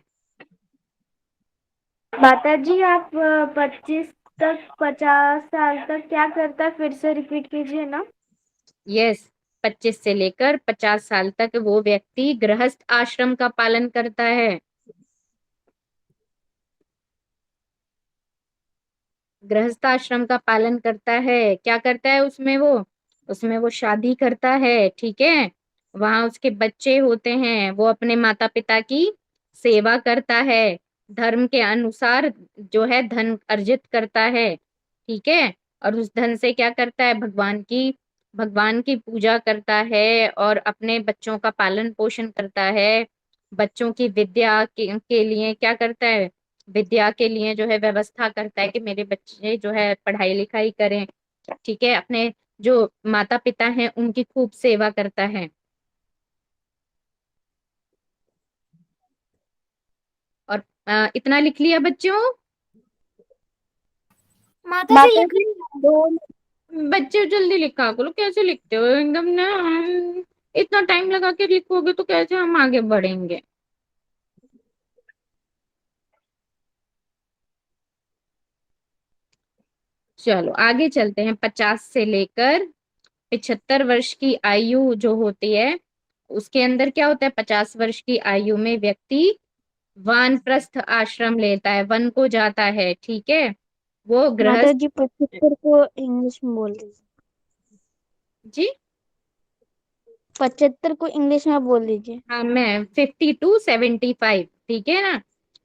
माता जी आप 25 तक 50 साल तक क्या करता है, फिर से रिपीट कीजिए ना। यस, 25 से लेकर 50 साल तक वो व्यक्ति गृहस्थ आश्रम का पालन करता है। गृहस्थ आश्रम का पालन करता है, क्या करता है उसमें वो शादी करता है, ठीक है। वहां उसके बच्चे होते हैं, वो अपने माता पिता की सेवा करता है, धर्म के अनुसार जो है धन अर्जित करता है, ठीक है। और उस धन से क्या करता है, भगवान की पूजा करता है और अपने बच्चों का पालन पोषण करता है। बच्चों की विद्या के लिए क्या करता है, विद्या के लिए जो है व्यवस्था करता है कि मेरे बच्चे जो है पढ़ाई लिखाई करें, ठीक है। अपने जो माता पिता हैं उनकी खूब सेवा करता है। और इतना लिख लिया बच्चों? माता जी माता लिख जी रही दो। बच्चे जल्दी लिखा करो, कैसे लिखते हो एकदम ना, इतना टाइम लगा के लिखोगे तो कैसे हम आगे बढ़ेंगे। चलो आगे चलते हैं। 50 से लेकर 75 वर्ष की आयु जो होती है, उसके अंदर क्या होता है, 50 वर्ष की आयु में व्यक्ति वानप्रस्थ आश्रम लेता है, वन को जाता है, ठीक है। वो माता गृहस्थ। जी 75 को इंग्लिश में बोल दीजिए। जी 75 को इंग्लिश में बोल दीजिए। हाँ, मैं 50 to 75, ठीक है ना।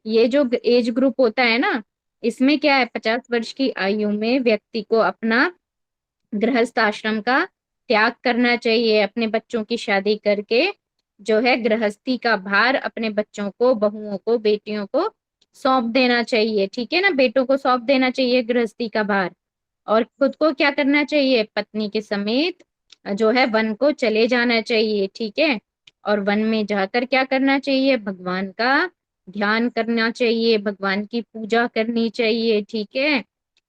ये जो एज ग्रुप होता है ना, इसमें क्या है, 50 वर्ष की आयु में व्यक्ति को अपना गृहस्थ आश्रम का त्याग करना चाहिए, अपने बच्चों की शादी करके जो है गृहस्थी का भार अपने बच्चों को, बहुओं को, बेटियों को सौंप देना चाहिए, ठीक है ना। बेटों को सौंप देना चाहिए गृहस्थी का भार, और खुद को क्या करना चाहिए, पत्नी के समेत जो है वन को चले जाना चाहिए, ठीक है। और वन में जाकर क्या करना चाहिए, भगवान का ध्यान करना चाहिए, भगवान की पूजा करनी चाहिए, ठीक है।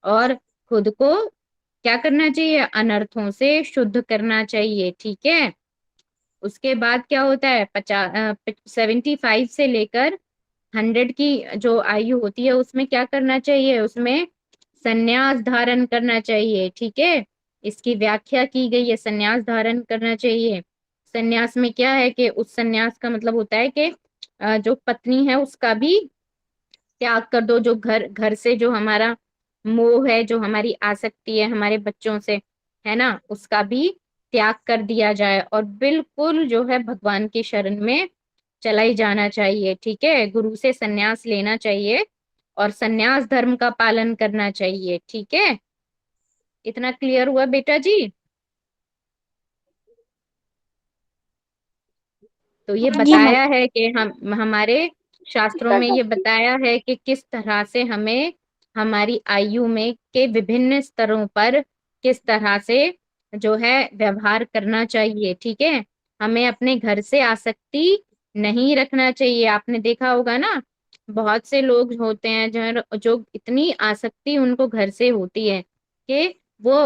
और खुद को क्या करना चाहिए, अनर्थों से शुद्ध करना चाहिए, ठीक है। उसके बाद क्या होता है, 75 से लेकर 100 की जो आयु होती है, उसमें क्या करना चाहिए, उसमें संन्यास धारण करना चाहिए, ठीक है। इसकी व्याख्या की गई है, संन्यास धारण करना चाहिए। संन्यास में क्या है कि उस संन्यास का मतलब होता है कि जो पत्नी है उसका भी त्याग कर दो, जो घर घर से जो हमारा मोह है, जो हमारी आसक्ति है हमारे बच्चों से, है ना, उसका भी त्याग कर दिया जाए, और बिल्कुल जो है भगवान की शरण में चला ही जाना चाहिए, ठीक है। गुरु से संन्यास लेना चाहिए और संन्यास धर्म का पालन करना चाहिए, ठीक है। इतना क्लियर हुआ बेटा जी? तो ये जी बताया माता। है कि हम हमारे शास्त्रों में ये बताया है कि किस तरह से हमें हमारी आयु में के विभिन्न स्तरों पर किस तरह से जो है व्यवहार करना चाहिए, ठीक है। हमें अपने घर से आसक्ति नहीं रखना चाहिए। आपने देखा होगा ना, बहुत से लोग होते हैं जो इतनी आसक्ति उनको घर से होती है कि वो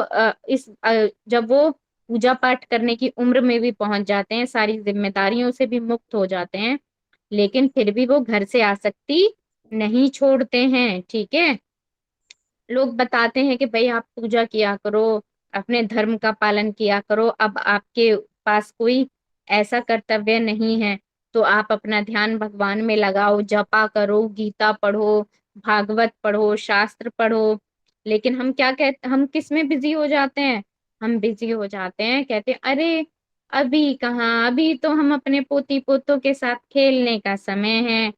जब वो पूजा पाठ करने की उम्र में भी पहुंच जाते हैं, सारी जिम्मेदारियों से भी मुक्त हो जाते हैं, लेकिन फिर भी वो घर से आसक्ति नहीं छोड़ते हैं, ठीक है। लोग बताते हैं कि भाई आप पूजा किया करो, अपने धर्म का पालन किया करो, अब आपके पास कोई ऐसा कर्तव्य नहीं है, तो आप अपना ध्यान भगवान में लगाओ, जपा करो, गीता पढ़ो, भागवत पढ़ो, शास्त्र पढ़ो, लेकिन हम क्या कहते, हम किस में बिजी हो जाते हैं, हम बिजी हो जाते हैं कहते हैं, अरे अभी कहाँ, अभी तो हम अपने पोती पोतों के साथ खेलने का समय है।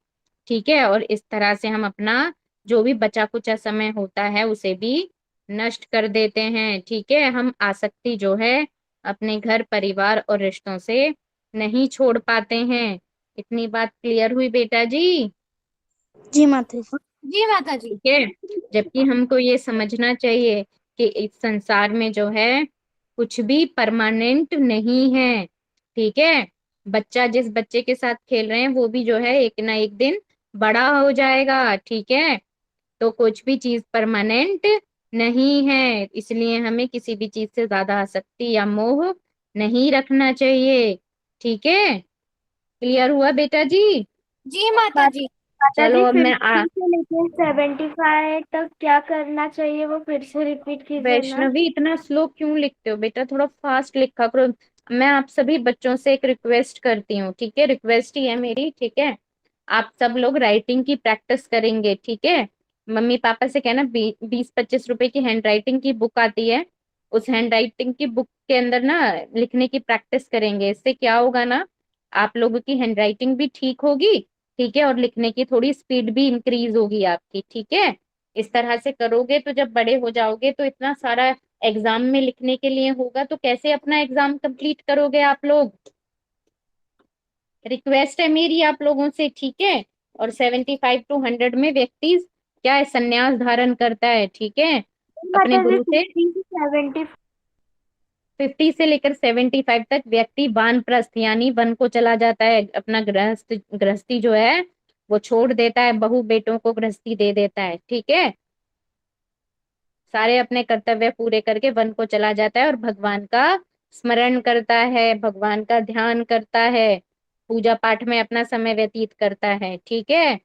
ठीक है, और इस तरह से हम अपना जो भी बचा कुचा समय होता है उसे भी नष्ट कर देते हैं। ठीक है, हम आसक्ति जो है अपने घर परिवार और रिश्तों से नहीं छोड़ पाते हैं। इतनी बात क्लियर हुई बेटा जी? जी माता जी। जी माता जी। ठीक है, जबकि हमको ये समझना चाहिए कि इस संसार में जो है कुछ भी परमानेंट नहीं है। ठीक है, बच्चा जिस बच्चे के साथ खेल रहे हैं वो भी जो है एक ना एक दिन बड़ा हो जाएगा। ठीक है, तो कुछ भी चीज परमानेंट नहीं है, इसलिए हमें किसी भी चीज से ज्यादा आसक्ति या मोह नहीं रखना चाहिए। ठीक है, क्लियर हुआ बेटा जी? जी माता जी। माता चलो जी अब मैं 50 से लेकर 75 तक क्या करना चाहिए वो फिर से रिपीट कीजिए ना। वैष्णवी इतना स्लो क्यों लिखते हो बेटा, थोड़ा फास्ट लिखा करो। मैं आप सभी बच्चों से एक रिक्वेस्ट करती हूँ, ठीक है, रिक्वेस्ट ही है मेरी। ठीक है, आप सब लोग राइटिंग की प्रैक्टिस करेंगे। ठीक है, मम्मी पापा से कहना 20-25 रुपए की हैंड राइटिंग की बुक आती है, उस हैंड राइटिंग की बुक के अंदर ना लिखने की प्रैक्टिस करेंगे। इससे क्या होगा ना, आप लोगों की हैंड राइटिंग भी ठीक होगी। ठीक है, और लिखने की थोड़ी स्पीड भी इंक्रीज होगी आपकी। ठीक है, इस तरह से करोगे तो जब बड़े हो जाओगे तो इतना सारा एग्जाम में लिखने के लिए होगा तो कैसे अपना एग्जाम कंप्लीट करोगे आप लोग? रिक्वेस्ट है मेरी आप लोगों से। ठीक है, और 75 to 100 में व्यक्ति क्या है, संन्यास धारण करता है। ठीक है, अपने माता जी गुरु से 50 से 70। 50 से लेकर 75 तक व्यक्ति वानप्रस्थ यानी वन को चला जाता है, अपना गृहस्थी जो है वो छोड़ देता है, बहू बेटों को गृहस्थी दे देता है। ठीक है, सारे अपने कर्तव्य पूरे करके वन को चला जाता है और भगवान का स्मरण करता है, भगवान का ध्यान करता है, पूजा पाठ में अपना समय व्यतीत करता है। ठीक है,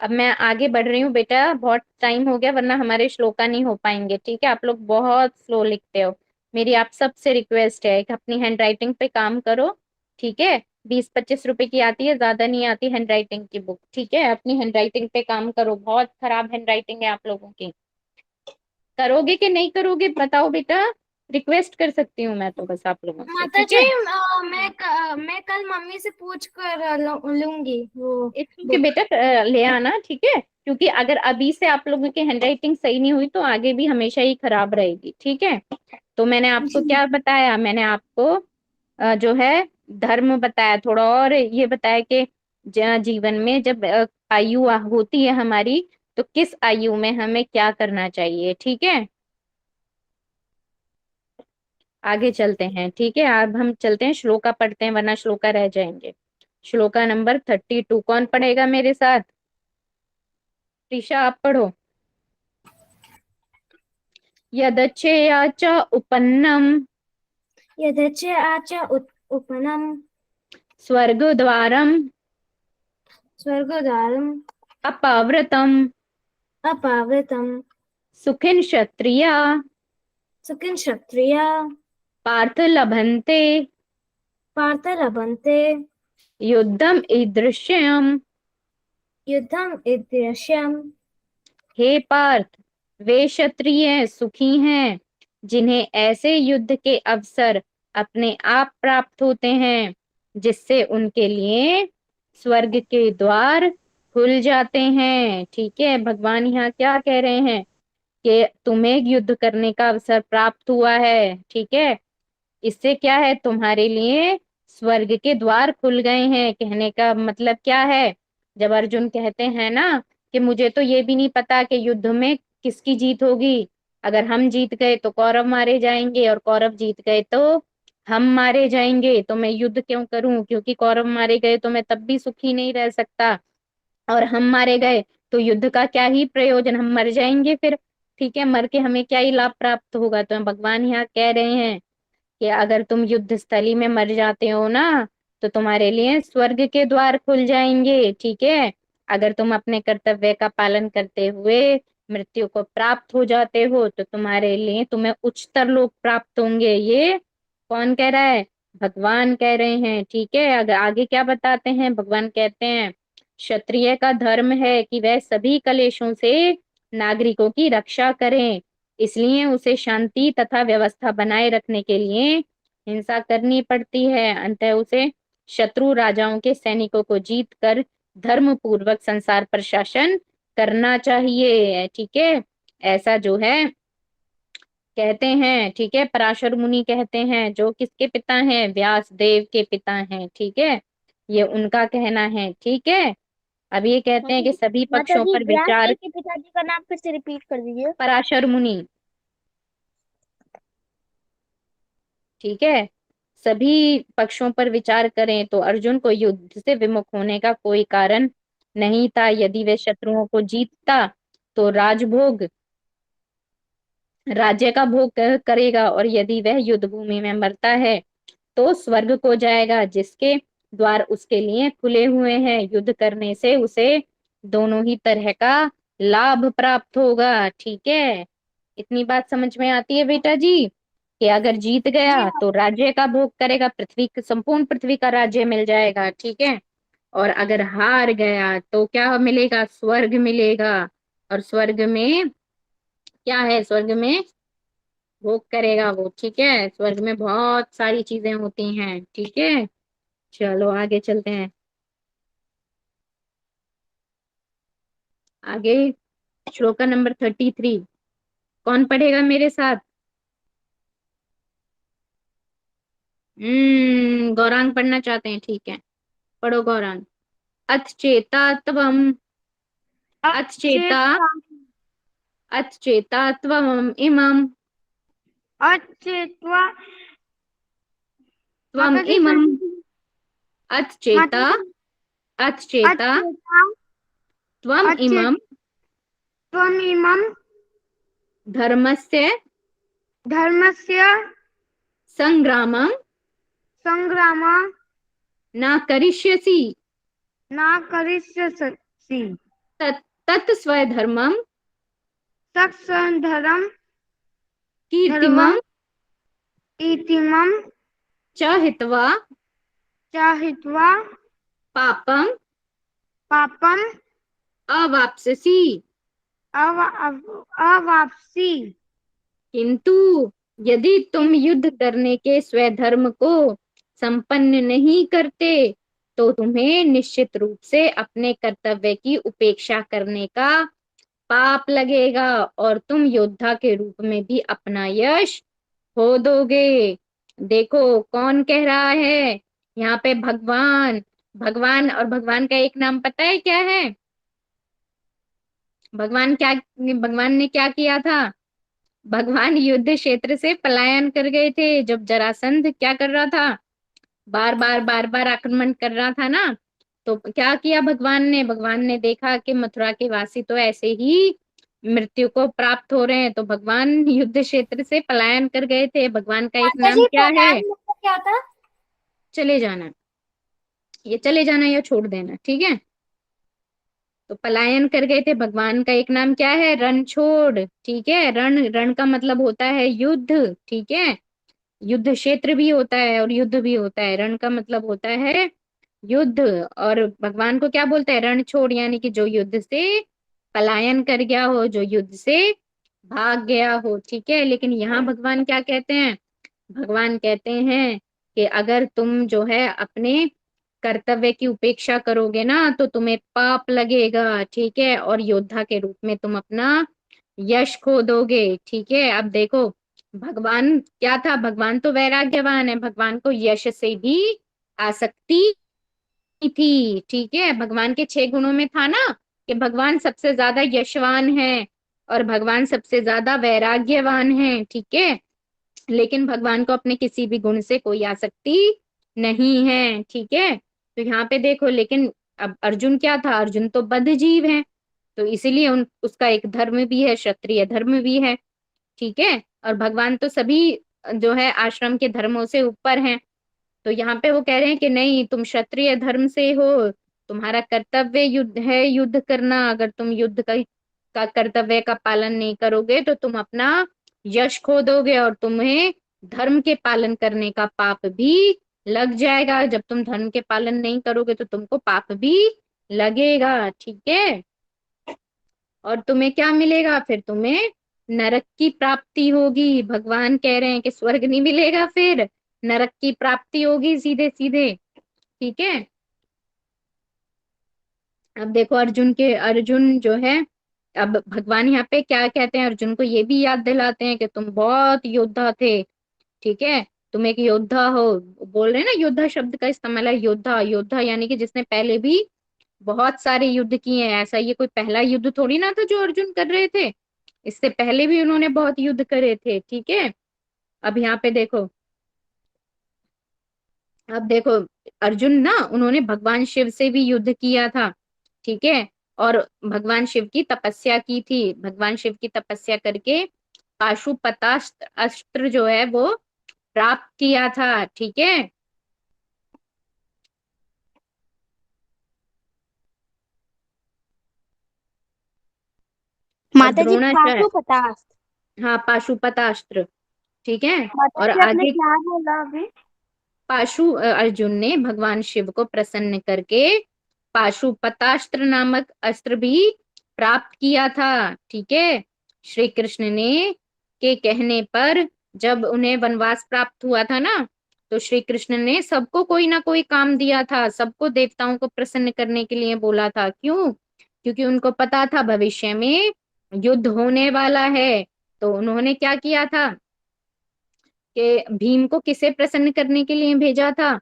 अब मैं आगे बढ़ रही हूँ बेटा, बहुत टाइम हो गया वरना हमारे श्लोका नहीं हो पाएंगे। ठीक है, आप लोग बहुत स्लो लिखते हो, मेरी आप सबसे रिक्वेस्ट है कि अपनी हैंड राइटिंग पे काम करो। ठीक है, 20-25 रुपए की आती है, ज्यादा नहीं आती हैंड राइटिंग की बुक। ठीक है, अपनी हैंड राइटिंग पे काम करो, बहुत खराब हैंड राइटिंग है आप लोगों की। करोगे कि नहीं करोगे बताओ बेटा, रिक्वेस्ट कर सकती हूँ मैं तो बस आप लोगों से। माता ठीक जी, है, मैं कल मम्मी से पूछ कर लूंगी वो क्योंकि बुक। बेटा ले आना। ठीक है, क्योंकि अगर अभी से आप लोगों की हैंडराइटिंग सही नहीं हुई तो आगे भी हमेशा ही खराब रहेगी। ठीक है, तो मैंने आपको जी। क्या बताया, मैंने आपको जो है धर्म बताया, थोड़ा और ये बताया कि जीवन में जब आयु होती है हमारी तो किस आयु में हमें क्या करना चाहिए। ठीक है, आगे चलते हैं। ठीक है, अब हम चलते हैं श्लोका पढ़ते हैं वरना श्लोका रह जाएंगे। श्लोका नंबर 32 कौन पढ़ेगा मेरे साथ? प्रीशा आप पढ़ो। यदच्छेया च उपन्नम यदच आच उपनम स्वर्गद्वारम स्वर्गद्वारम अपावृतम अपावृतम सुखिन क्षत्रिया सुखिन क्षत्रिया पार्थ लभन्ते पार्थ लभन्ते युद्धम ईदृश्यम। युद्धम इद्यश्यम। हे पार्थ, वे क्षत्रिय सुखी हैं जिन्हें ऐसे युद्ध के अवसर अपने आप प्राप्त होते हैं जिससे उनके लिए स्वर्ग के द्वार खुल जाते हैं। ठीक है, भगवान यहाँ क्या कह रहे हैं कि तुम्हें युद्ध करने का अवसर प्राप्त हुआ है। ठीक है, इससे क्या है, तुम्हारे लिए स्वर्ग के द्वार खुल गए हैं। कहने का मतलब क्या है, जब अर्जुन कहते हैं ना कि मुझे तो ये भी नहीं पता कि युद्ध में किसकी जीत होगी, अगर हम जीत गए तो कौरव मारे जाएंगे और कौरव जीत गए तो हम मारे जाएंगे, तो मैं युद्ध क्यों करूं, क्योंकि कौरव मारे गए तो मैं तब भी सुखी नहीं रह सकता, और हम मारे गए तो युद्ध का क्या ही प्रयोजन, हम मर जाएंगे फिर। ठीक है, मर के हमें क्या ही लाभ प्राप्त होगा। तो भगवान यहाँ कह रहे हैं कि अगर तुम युद्ध स्थली में मर जाते हो ना तो तुम्हारे लिए स्वर्ग के द्वार खुल जाएंगे। ठीक है, अगर तुम अपने कर्तव्य का पालन करते हुए मृत्यु को प्राप्त हो जाते हो तो तुम्हारे लिए तुम्हें उच्चतर लोक प्राप्त होंगे। ये कौन कह रहा है? भगवान कह रहे हैं। ठीक है, अगर आगे क्या बताते हैं, भगवान कहते हैं क्षत्रिय का धर्म है कि वह सभी कलेशों से नागरिकों की रक्षा करें, इसलिए उसे शांति तथा व्यवस्था बनाए रखने के लिए हिंसा करनी पड़ती है। अंततः उसे शत्रु राजाओं के सैनिकों को जीत कर धर्म पूर्वक संसार पर शासन करना चाहिए। ठीक है, ऐसा जो है कहते हैं। ठीक है, पराशर मुनि कहते हैं, जो किसके पिता हैं? व्यास देव के पिता हैं। ठीक है, ये उनका कहना है। ठीक है, अब ये कहते हैं कि सभी माता पक्षों जी, पर व्यास विचार। देव के पिताजी का नाम फिर से रिपीट कर दीजिए। पराशर मुनि। ठीक है, सभी पक्षों पर विचार करें तो अर्जुन को युद्ध से विमुख होने का कोई कारण नहीं था। यदि वे शत्रुओं को जीतता तो राजभोग राज्य का भोग करेगा, और यदि वह युद्ध भूमि में मरता है तो स्वर्ग को जाएगा, जिसके द्वार उसके लिए खुले हुए हैं। युद्ध करने से उसे दोनों ही तरह का लाभ प्राप्त होगा। ठीक है, इतनी बात समझ में आती है बेटा जी कि अगर जीत जी गया हाँ। तो राज्य का भोग करेगा, संपूर्ण पृथ्वी का राज्य मिल जाएगा। ठीक है, और अगर हार गया तो क्या मिलेगा? स्वर्ग मिलेगा। और स्वर्ग में क्या है? स्वर्ग में भोग करेगा वो। ठीक है, स्वर्ग में बहुत सारी चीजें होती हैं। ठीक है, चलो आगे चलते हैं। आगे श्लोका नंबर 33 कौन पढ़ेगा मेरे साथ? गौरांग पढ़ना चाहते हैं? ठीक है, पढ़ो गौरांग। अथ चेता त्वम, अथ चेता, अचेता अथ चेता त्वम इमम, अचेतवा। त्वम माता जी फिर इमम, से। अथ माता चेता, जी, अथ चेता अचेता त्वम इमम अचेत्वमिमं धर्मस्य धर्मस्य संग्रामं संग्रामं न करिष्यसि, न करिष्यसि। तत् स्वधर्मं तत्सन्धरं कीर्तिमं धर्मं इतिमं च हित्वा चाहित्वा पापम पापं अवाप्स्यसि। अवाप्सि। किंतु यदि तुम युद्ध करने के स्वधर्म को संपन्न नहीं करते तो तुम्हें निश्चित रूप से अपने कर्तव्य की उपेक्षा करने का पाप लगेगा, और तुम योद्धा के रूप में भी अपना यश खो दोगे। देखो कौन कह रहा है यहाँ पे? भगवान। भगवान, और भगवान का एक नाम पता है क्या है? भगवान ने क्या किया था? भगवान युद्ध क्षेत्र से पलायन कर गए थे जब जरासंध क्या कर रहा था? बार बार आक्रमण कर रहा था ना। तो क्या किया भगवान ने देखा कि मथुरा के वासी तो ऐसे ही मृत्यु को प्राप्त हो रहे हैं, तो भगवान युद्ध क्षेत्र से पलायन कर गए थे। भगवान का एक माता नाम जी, क्या है? पलायन मतलब क्या था? चले जाना। ये चले जाना या छोड़ देना। ठीक है, तो पलायन कर गए थे। भगवान का एक नाम क्या है? रण छोड़। ठीक है, रण, रण का मतलब होता है युद्ध। ठीक है, युद्ध क्षेत्र भी होता है और युद्ध भी होता है। रण का मतलब होता है युद्ध। और भगवान को क्या बोलते हैं? रण छोड़, यानी कि जो युद्ध से पलायन कर गया हो, जो युद्ध से भाग गया हो। ठीक है, लेकिन यहाँ भगवान क्या कहते हैं? भगवान कहते हैं कि अगर तुम जो है अपने कर्तव्य की उपेक्षा करोगे ना तो तुम्हें पाप लगेगा। ठीक है, और योद्धा के रूप में तुम अपना यश खो दोगे। ठीक है, अब देखो भगवान क्या था? भगवान तो वैराग्यवान है, भगवान को यश से भी आसक्ति थी। ठीक है, भगवान के 6 गुणों में था ना कि भगवान सबसे ज्यादा यशवान है और भगवान सबसे ज्यादा वैराग्यवान है। ठीक है, लेकिन भगवान को अपने किसी भी गुण से कोई आसक्ति नहीं है। ठीक है, तो यहाँ पे देखो, लेकिन अब अर्जुन क्या था? अर्जुन तो बद्ध जीव है, तो इसीलिए उसका एक धर्म भी है, क्षत्रिय धर्म भी है। ठीक है, और भगवान तो सभी जो है आश्रम के धर्मों से ऊपर हैं। तो यहाँ पे वो कह रहे हैं कि नहीं, तुम क्षत्रिय धर्म से हो, तुम्हारा कर्तव्य युद्ध है, युद्ध करना। अगर तुम युद्ध का कर्तव्य का पालन नहीं करोगे तो तुम अपना यश खो दोगे और तुम्हें धर्म के पालन करने का पाप भी लग जाएगा। जब तुम धर्म के पालन नहीं करोगे तो तुमको पाप भी लगेगा, ठीक है। और तुम्हें क्या मिलेगा फिर? तुम्हें नरक की प्राप्ति होगी। भगवान कह रहे हैं कि स्वर्ग नहीं मिलेगा, फिर नरक की प्राप्ति होगी सीधे सीधे, ठीक है। अब देखो अर्जुन जो है, अब भगवान यहाँ पे क्या कहते हैं, अर्जुन को ये भी याद दिलाते हैं कि तुम बहुत योद्धा थे, ठीक है। तुम एक योद्धा हो। बोल रहे हैं ना, योद्धा शब्द का इस्तेमाल है। योद्धा, योद्धा यानी कि जिसने पहले भी बहुत सारे युद्ध किए हैं। ऐसा ये कोई पहला युद्ध थोड़ी ना था जो अर्जुन कर रहे थे, इससे पहले भी उन्होंने बहुत युद्ध करे थे, ठीक है। अब यहाँ पे देखो, अब देखो, अर्जुन ना, उन्होंने भगवान शिव से भी युद्ध किया था, ठीक है। और भगवान शिव की तपस्या की थी। भगवान शिव की तपस्या करके पाशुपतास्त्र अस्त्र जो है वो प्राप्त किया था, ठीक है। और माता जी द्रोणाचार्य, पाशुपतास्त्र। हाँ, पाशुपतास्त्र, ठीक है। माता और जी आपने आगे क्या बोला अभी? अर्जुन ने भगवान शिव को प्रसन्न करके पाशुपतास्त्र नामक अस्त्र भी प्राप्त किया था, ठीक है। श्री कृष्ण ने के कहने पर जब उन्हें वनवास प्राप्त हुआ था ना, तो श्री कृष्ण ने सबको कोई ना कोई काम दिया था, सबको देवताओं को प्रसन्न करने के लिए बोला था। क्यों? क्योंकि उनको पता था भविष्य में युद्ध होने वाला है। तो उन्होंने क्या किया था कि भीम को किसे प्रसन्न करने के लिए भेजा था?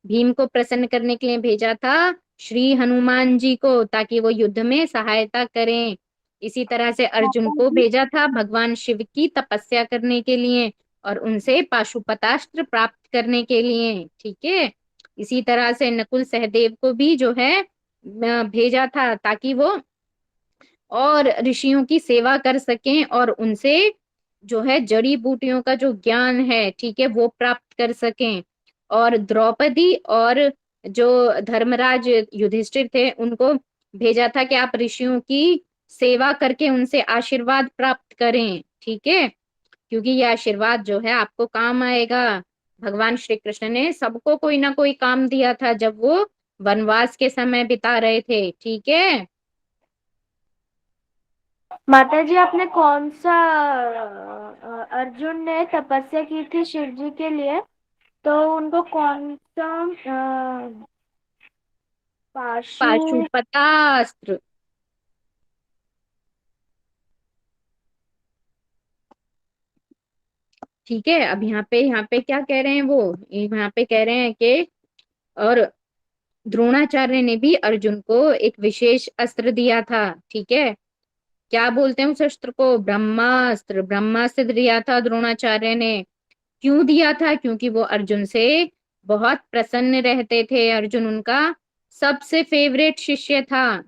भीम को प्रसन्न करने के लिए भेजा था श्री हनुमान जी को, ताकि वो युद्ध में सहायता करें। इसी तरह से अर्जुन माता को जी भेजा था भगवान शिव की तपस्या करने के लिए और उनसे पाशुपतास्त्र प्राप्त करने के लिए, ठीक है। इसी तरह से नकुल सहदेव को भी जो है भेजा था, ताकि वो और ऋषियों की सेवा कर सकें और उनसे जो है जड़ी बूटियों का जो ज्ञान है, ठीक है, वो प्राप्त कर सकें। और द्रौपदी और जो धर्मराज युधिष्ठिर थे, उनको भेजा था कि आप ऋषियों की सेवा करके उनसे आशीर्वाद प्राप्त करें, ठीक है, क्योंकि ये आशीर्वाद जो है आपको काम आएगा। भगवान श्री कृष्ण ने सबको कोई ना कोई काम दिया था जब वो वनवास के समय बिता रहे थे, ठीक है। माता जी आपने कौन सा अर्जुन ने तपस्या की थी शिव जी के लिए, तो उनको कौन सा पाशु पाशुपतास्त्र, ठीक है। अब यहाँ पे क्या कह रहे हैं वो, यहाँ पे कह रहे हैं कि और द्रोणाचार्य ने भी अर्जुन को एक विशेष अस्त्र दिया था, ठीक है। क्या बोलते हैं उस अस्त्र को? ब्रह्मास्त्र। ब्रह्मास्त्र दिया था द्रोणाचार्य ने। क्यों दिया था? क्योंकि वो अर्जुन से बहुत प्रसन्न रहते थे। अर्जुन उनका सबसे फेवरेट शिष्य था।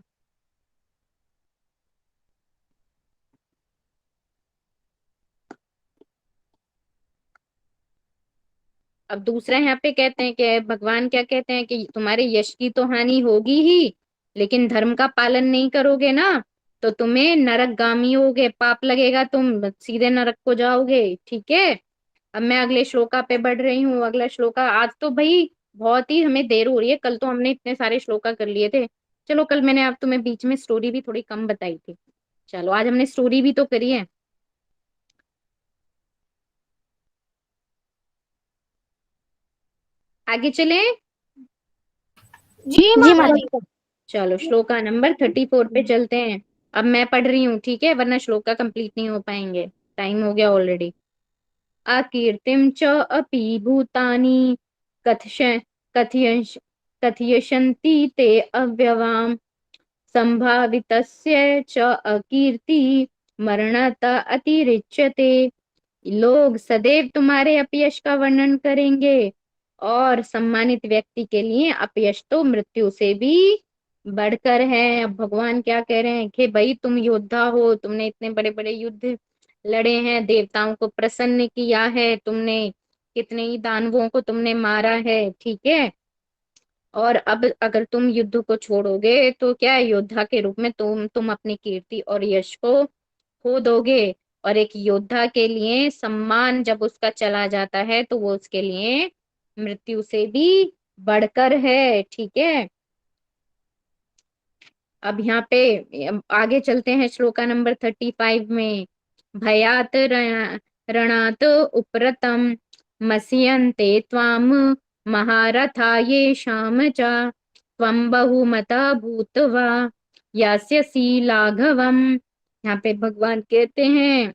अब दूसरा यहाँ पे कहते हैं कि भगवान क्या कहते हैं कि तुम्हारे यश की तो हानि होगी ही, लेकिन धर्म का पालन नहीं करोगे ना, तो तुम्हें नरकगामी होगे, पाप लगेगा, तुम सीधे नरक को जाओगे, ठीक है। अब मैं अगले श्लोका पे बढ़ रही हूँ। अगला श्लोका, आज तो भाई बहुत ही हमें देर हो रही है, कल तो हमने इतने सारे श्लोका कर लिए थे। चलो, कल मैंने आप तुम्हें बीच में स्टोरी भी थोड़ी कम बताई थी, चलो आज हमने स्टोरी भी तो करी है। आगे चले। जी जी माता माता जी। जी। चलो श्लोका नंबर 34 पे चलते हैं। अब मैं पढ़ रही हूँ, ठीक है, वरना श्लोका कंप्लीट नहीं हो पाएंगे, टाइम हो गया ऑलरेडी। अकीर्तिम च अपि भूतानि कथय कथयश कथयशन्ति ते अव्यवाम संभावितस्य च अकीर्ति मरणत अतिरिच्यते। लोग सदैव तुम्हारे अपयश का वर्णन करेंगे और सम्मानित व्यक्ति के लिए अपयश तो मृत्यु से भी बढ़कर है। अब भगवान क्या कह रहे हैं कि भाई तुम योद्धा हो, तुमने इतने बड़े बड़े युद्ध लड़े हैं, देवताओं को प्रसन्न किया है तुमने, कितने ही दानवों को तुमने मारा है, ठीक है। और अब अगर तुम युद्ध को छोड़ोगे तो क्या है, योद्धा के रूप में तुम अपनी कीर्ति और यश को खो दोगे। और एक योद्धा के लिए सम्मान जब उसका चला जाता है तो वो उसके लिए मृत्यु से भी बढ़कर है, ठीक है। अब यहाँ पे आगे चलते हैं श्लोका नंबर 35 में। भयात रणात उपरतम मसीयन्ते त्वाम महारथा ये शाम च त्वं बहुमता भूत्वा यास्यसि लाघवम। यहाँ पे भगवान कहते हैं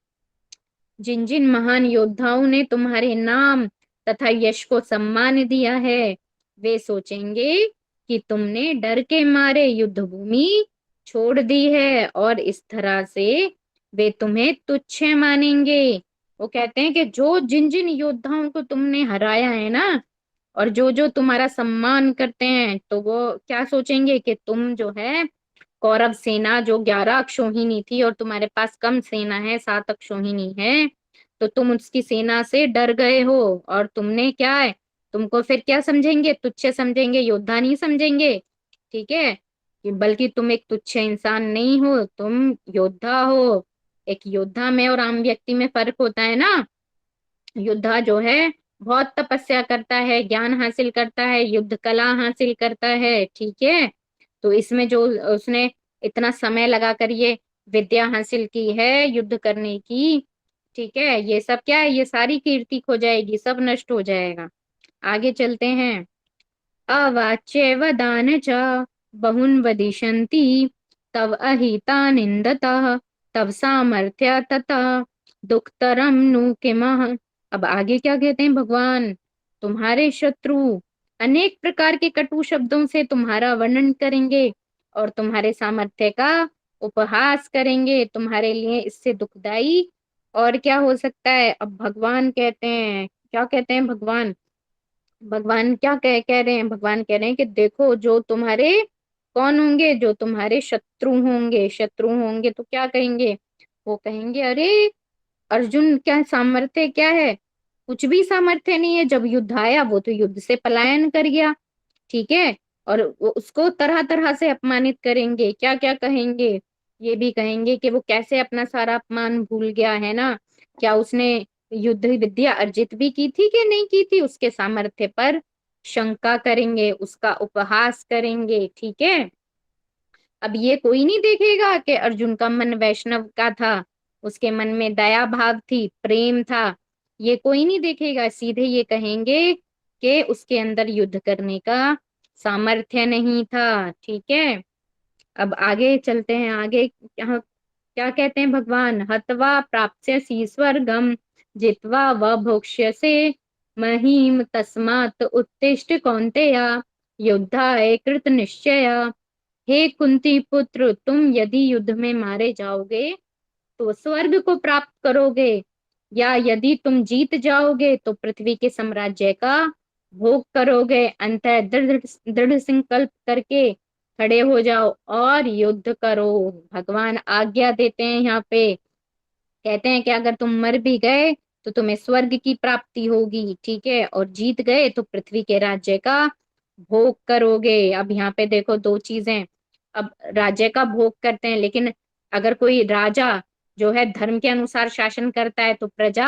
जिन जिन महान योद्धाओं ने तुम्हारे नाम तथा यश को सम्मान दिया है वे सोचेंगे कि तुमने डर के मारे युद्ध भूमि छोड़ दी है और इस तरह से वे तुम्हें तुच्छ मानेंगे। वो कहते हैं कि जो जिन जिन योद्धाओं को तुमने हराया है ना और जो जो तुम्हारा सम्मान करते हैं तो वो क्या सोचेंगे कि तुम जो है कौरव सेना जो 11 अक्षौहिणी थी और तुम्हारे पास कम सेना है 7 अक्षौहिणी है तो तुम उसकी सेना से डर गए हो और तुमने क्या है तुमको फिर क्या समझेंगे तुच्छ समझेंगे योद्धा नहीं समझेंगे। ठीक है कि बल्कि तुम एक तुच्छ इंसान नहीं हो तुम योद्धा हो। एक योद्धा में और आम व्यक्ति में फर्क होता है ना। योद्धा जो है बहुत तपस्या करता है ज्ञान हासिल करता है युद्ध कला हासिल करता है। ठीक है तो इसमें जो उसने इतना समय लगाकर ये विद्या हासिल की है युद्ध करने की। ठीक है ये सब क्या है ये सारी कीर्ति खो जाएगी सब नष्ट हो जाएगा। आगे चलते हैं। अवाच्य वदान च बहुन वदिष्यन्ति तव अहिता निंदतः तव सामर्थ्य तथा दुखतरम नु किमः। अब आगे क्या कहते हैं भगवान तुम्हारे शत्रु अनेक प्रकार के कटु शब्दों से तुम्हारा वर्णन करेंगे और तुम्हारे सामर्थ्य का उपहास करेंगे तुम्हारे लिए इससे दुखदाई और क्या हो सकता है। अब भगवान कहते हैं क्या कहते हैं भगवान भगवान क्या कह रहे हैं भगवान कह रहे हैं कि देखो जो तुम्हारे कौन होंगे जो तुम्हारे शत्रु होंगे तो क्या कहेंगे। वो कहेंगे अरे अर्जुन क्या सामर्थ्य क्या है कुछ भी सामर्थ्य नहीं है जब युद्ध आया वो तो युद्ध से पलायन कर गया। ठीक है और वो उसको तरह तरह से अपमानित करेंगे क्या क्या कहेंगे। ये भी कहेंगे कि वो कैसे अपना सारा अपमान भूल गया है ना क्या उसने युद्ध विद्या अर्जित भी की थी कि नहीं की थी उसके सामर्थ्य पर शंका करेंगे उसका उपहास करेंगे। ठीक है अब ये कोई नहीं देखेगा कि अर्जुन का मन वैष्णव का था उसके मन में दया भाव थी प्रेम था। ये कोई नहीं देखेगा सीधे ये कहेंगे कि उसके अंदर युद्ध करने का सामर्थ्य नहीं था। ठीक है अब आगे चलते हैं आगे यहाँ क्या कहते हैं भगवान हत्वा प्राप्स्यसि स्वर्गम जित्वा व भोक्ष्यसे महीम तस्मात् उत्तिष्ठ कौन्तेय युद्धाय कृत निश्चय। हे कुंती पुत्र तुम यदि युद्ध में मारे जाओगे तो स्वर्ग को प्राप्त करोगे या यदि तुम जीत जाओगे तो पृथ्वी के साम्राज्य का भोग करोगे। अंत दृढ़ दृढ़ संकल्प करके खड़े हो जाओ और युद्ध करो। भगवान आज्ञा देते हैं यहाँ पे कहते हैं कि अगर तुम मर भी गए तो तुम्हें स्वर्ग की प्राप्ति होगी। ठीक है और जीत गए तो पृथ्वी के राज्य का भोग करोगे। अब यहाँ पे देखो दो चीजें। अब राज्य का भोग करते हैं लेकिन अगर कोई राजा जो है धर्म के अनुसार शासन करता है तो प्रजा